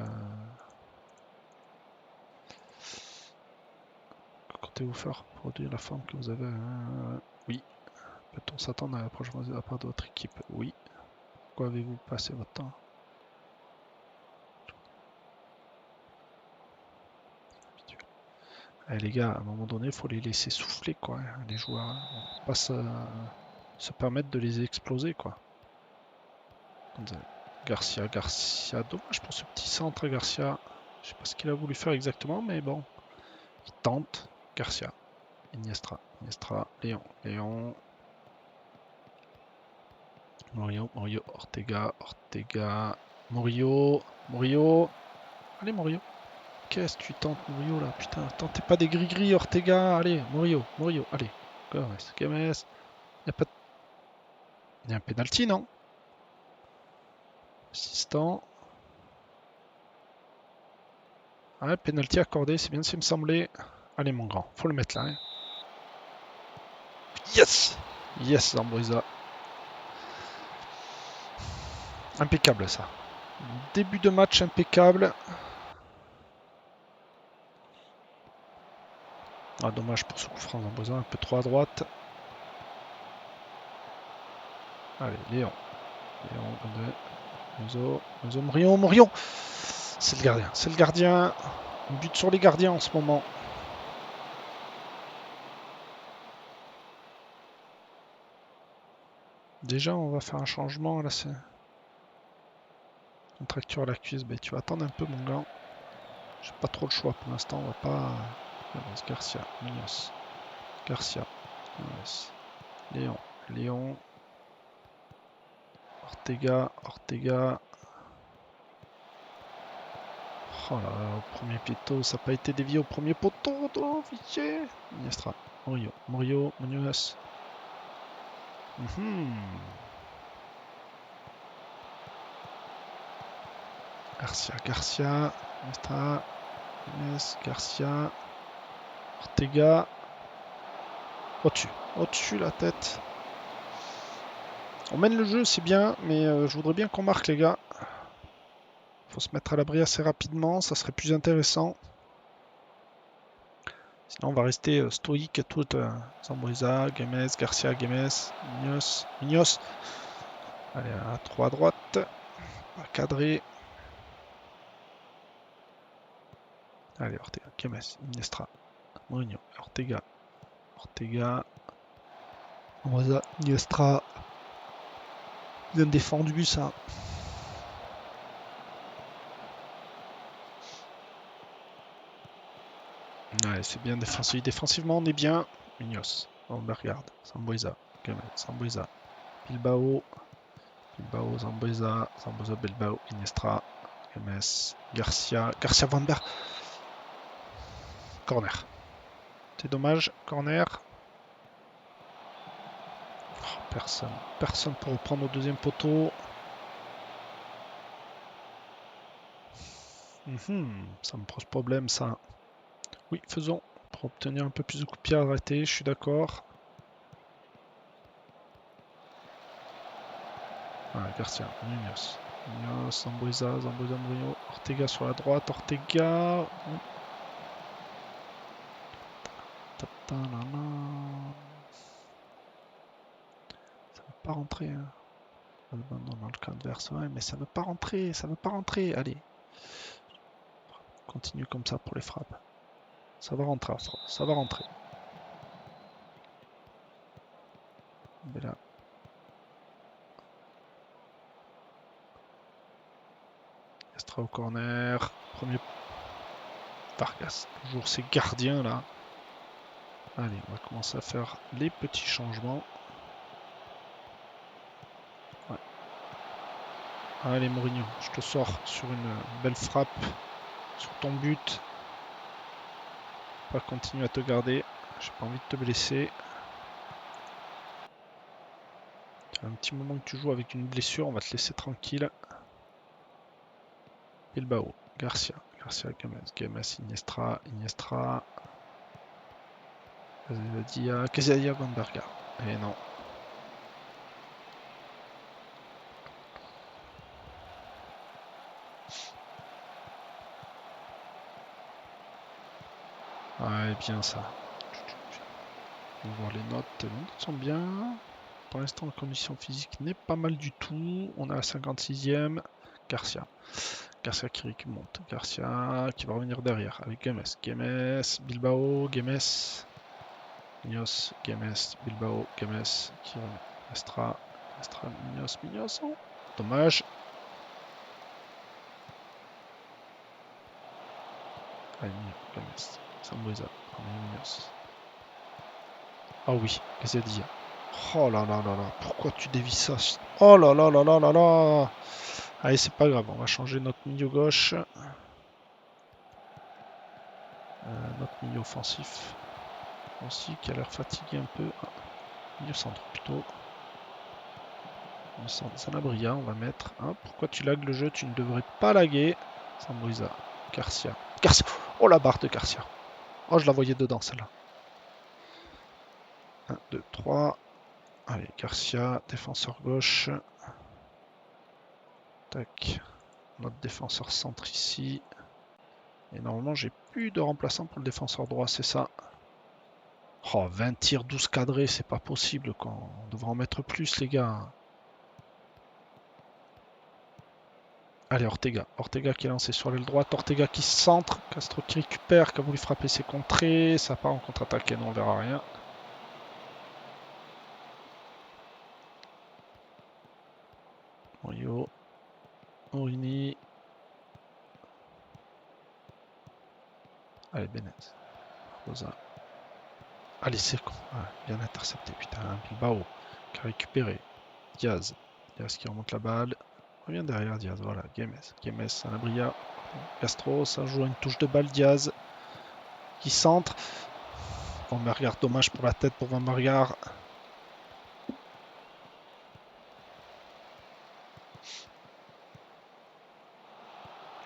que comptez-vous faire pour produire la forme que vous avez? Oui. Peut-on s'attendre à l'approchement de la part de votre équipe? Oui. Pourquoi avez-vous passé votre temps? Eh, les gars, à un moment donné, il faut les laisser souffler, quoi, hein, les joueurs. Hein. On peut pas se permettre de les exploser, quoi. Garcia, dommage pour ce petit centre, Garcia. Je sais pas ce qu'il a voulu faire exactement, mais bon. Il tente. Garcia. Iniestra, Léon. Murillo, Ortega, Murillo. Allez, Murillo. Qu'est-ce que tu tentes, Murillo, là? Putain, tentez pas des gris-gris, Ortega. Allez, Murillo. Allez. Games. Il y a un penalty, non? Assistant. Ouais, penalty accordé, c'est bien ce qui me semblait. Allez, mon grand, faut le mettre là. Hein. Yes! Yes, Zambuesa. Impeccable, ça. Début de match impeccable. Ah, dommage pour ce coup franc, Zambuesa, un peu trop à droite. Allez, Léon, Morion. C'est le gardien. On bute sur les gardiens en ce moment. Déjà, on va faire un changement. Là, c'est contracture à la cuisse. Ben, tu vas attendre un peu, mon gars. J'ai pas trop le choix pour l'instant. On va pas. Garcia, Munoz. Garcia. Munoz. Léon. Ortega. Oh là là, au premier poteau, ça n'a pas été dévié au premier poteau. Oh, fichier. Iniestra. Murillo. Munoz. Garcia. Iniestra. Garcia. Ortega. Au-dessus la tête. On mène le jeu, c'est bien, mais je voudrais bien qu'on marque, les gars. Faut se mettre à l'abri assez rapidement, ça serait plus intéressant. Sinon, on va rester stoïque tout. Zambuesa, Garcia, Munoz. Allez, à 3 à droite. Pas cadré. Allez, Ortega, Iniestra, Mourinho, Ortega. Zambuesa, Iniestra. Bien défendu, ça. Ouais, c'est bien défensif. Défensivement, on est bien. Munoz, Bergard, Zambuesa, Bilbao, Zambuesa, Bilbao, Iniestra, Garcia Van Berg. Corner. C'est dommage, corner. Personne. Personne pour reprendre au deuxième poteau. Ça me pose problème ça. Oui, faisons. Pour obtenir un peu plus de coups de pied arrêtés, je suis d'accord. Ah, Garcia, Munoz. Munoz, Zambuesa, Zambuesa, Mourinho. Ortega sur la droite, Ortega. Ta-ta-na-na. Ça veut pas rentrer. Hein. Non, dans le camp adverse, ouais, mais ça veut pas rentrer, ça veut pas rentrer. Allez. Continue comme ça pour les frappes. Ça va rentrer, ça va rentrer. Mais là. Estra au corner. Premier. Vargas. Toujours ces gardiens là. Allez, on va commencer à faire les petits changements. Ouais. Allez Mourinho, je te sors sur une belle frappe. Sur ton but. On va continuer à te garder. J'ai pas envie de te blesser. Ça fait un petit moment que tu joues avec une blessure, on va te laisser tranquille. Bilbao, Garcia, Garcia, Games, Iniestra, Iniestra. Casadia, Bamberga. Et non. Ouais, bien ça. On va voir les notes. Les notes sont bien. Pour l'instant, la condition physique n'est pas mal du tout. On est à la 56e. Garcia. Garcia qui monte. Garcia qui va revenir derrière avec Games. Games, Bilbao, Games. Munoz, Games, Bilbao, Games. Qui revient. Estra, Estra, Munoz, Munoz. Oh, dommage. Allez, Games. Sambueza. Munoz. Ah oui, Gazzadilla. Oh là là là là, pourquoi tu dévis ça? Oh là là là là là là. Allez, c'est pas grave, on va changer notre milieu gauche. Notre milieu offensif. Aussi, qui a l'air fatigué un peu. Ah, milieu centre plutôt. Sanabria, on va mettre. Hein, pourquoi tu lagues le jeu? Tu ne devrais pas laguer. Sambueza. Garcia. Garcia. Oh la barre de Garcia. Oh, je la voyais dedans celle-là. 1, 2, 3. Allez, Garcia, défenseur gauche. Tac. Notre défenseur centre ici. Et normalement, j'ai plus de remplaçant pour le défenseur droit, c'est ça. Oh, 20 tirs, 12 cadrés, c'est pas possible. Quoi. On devrait en mettre plus, les gars. Allez, Ortega. Ortega qui est lancé sur l'aile droite. Ortega qui centre. Castro qui récupère, qui a voulu frapper ses contrées. Ça part en contre-attaque et non, on verra rien. Morio. Morini. Allez, Bennett. Rosa. Allez, c'est con. Ah, bien intercepté, putain. Bilbao qui a récupéré. Diaz. Diaz qui remonte la balle. Revient derrière Diaz. Voilà, Games. Games, Sanabria. Castro, ça joue une touche de balle. Diaz qui centre. Van Bergard, dommage pour la tête pour Van Bergard.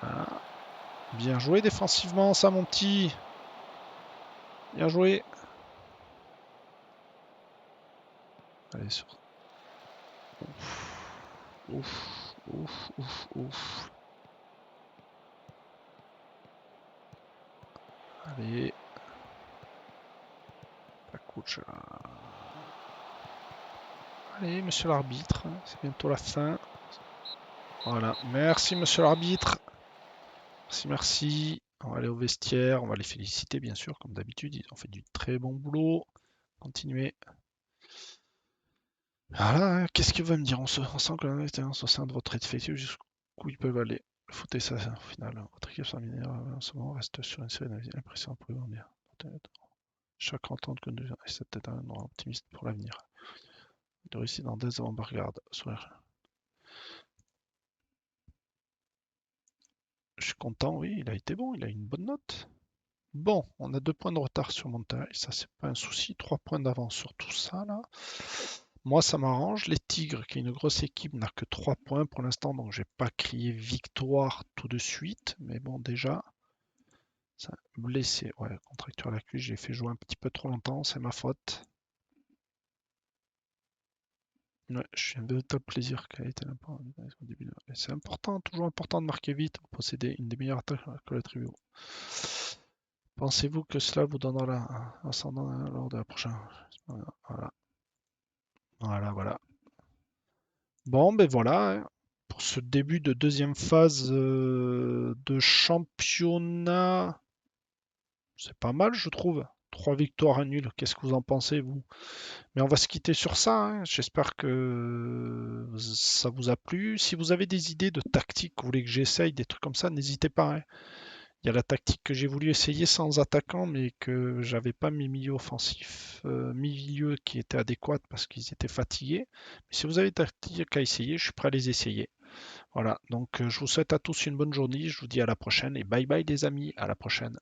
Voilà. Bien joué défensivement, ça, mon petit. Bien joué. Allez, sur. Ouf, ouf, ouf, ouf. Allez. La coach. Allez, monsieur l'arbitre. C'est bientôt la fin. Voilà. Merci, monsieur l'arbitre. Merci, merci. On va aller au vestiaire. On va les féliciter, bien sûr, comme d'habitude. Ils ont fait du très bon boulot. Continuez. Voilà, qu'est-ce qu'il va me dire? On sent que l'expérience au sein de votre effectif jusqu'où ils peuvent aller. Le foot est ça, au final. Votre équipe sans mineur en ce moment reste sur une série d'impressions pour grandir. Chaque entente que nous et cette tête un endroit optimiste pour l'avenir. De réussir dans des avant-gardes. Je suis content, oui, il a été bon, il a une bonne note. Bon, on a 2 points de retard sur Monterrey, ça c'est pas un souci. 3 points d'avance sur tout ça là. Moi, ça m'arrange. Les Tigres, qui est une grosse équipe, n'a que 3 points pour l'instant, donc je vais pas crier victoire tout de suite. Mais bon, déjà, ça blessé. Ouais, contracture à la cuisse, j'ai fait jouer un petit peu trop longtemps, c'est ma faute. Ouais, je suis un véritable plaisir qu'a été l'impact au début. C'est important, toujours important de marquer vite pour posséder une des meilleures attaques que la tribu. Pensez-vous que cela vous donnera ascendant lors de la prochaine? Voilà, voilà. Bon, ben voilà, hein, pour ce début de deuxième phase de championnat, c'est pas mal, je trouve. 3 victoires, un nul. Qu'est-ce que vous en pensez, vous? Mais on va se quitter sur ça, hein. J'espère que ça vous a plu. Si vous avez des idées de tactiques, vous voulez que j'essaye, des trucs comme ça, n'hésitez pas, hein. Il y a la tactique que j'ai voulu essayer sans attaquant, mais que j'avais pas mes milieux offensifs, milieux qui étaient adéquats parce qu'ils étaient fatigués. Mais si vous avez des tactiques à essayer, je suis prêt à les essayer. Voilà, donc je vous souhaite à tous une bonne journée, je vous dis à la prochaine et bye bye les amis, à la prochaine.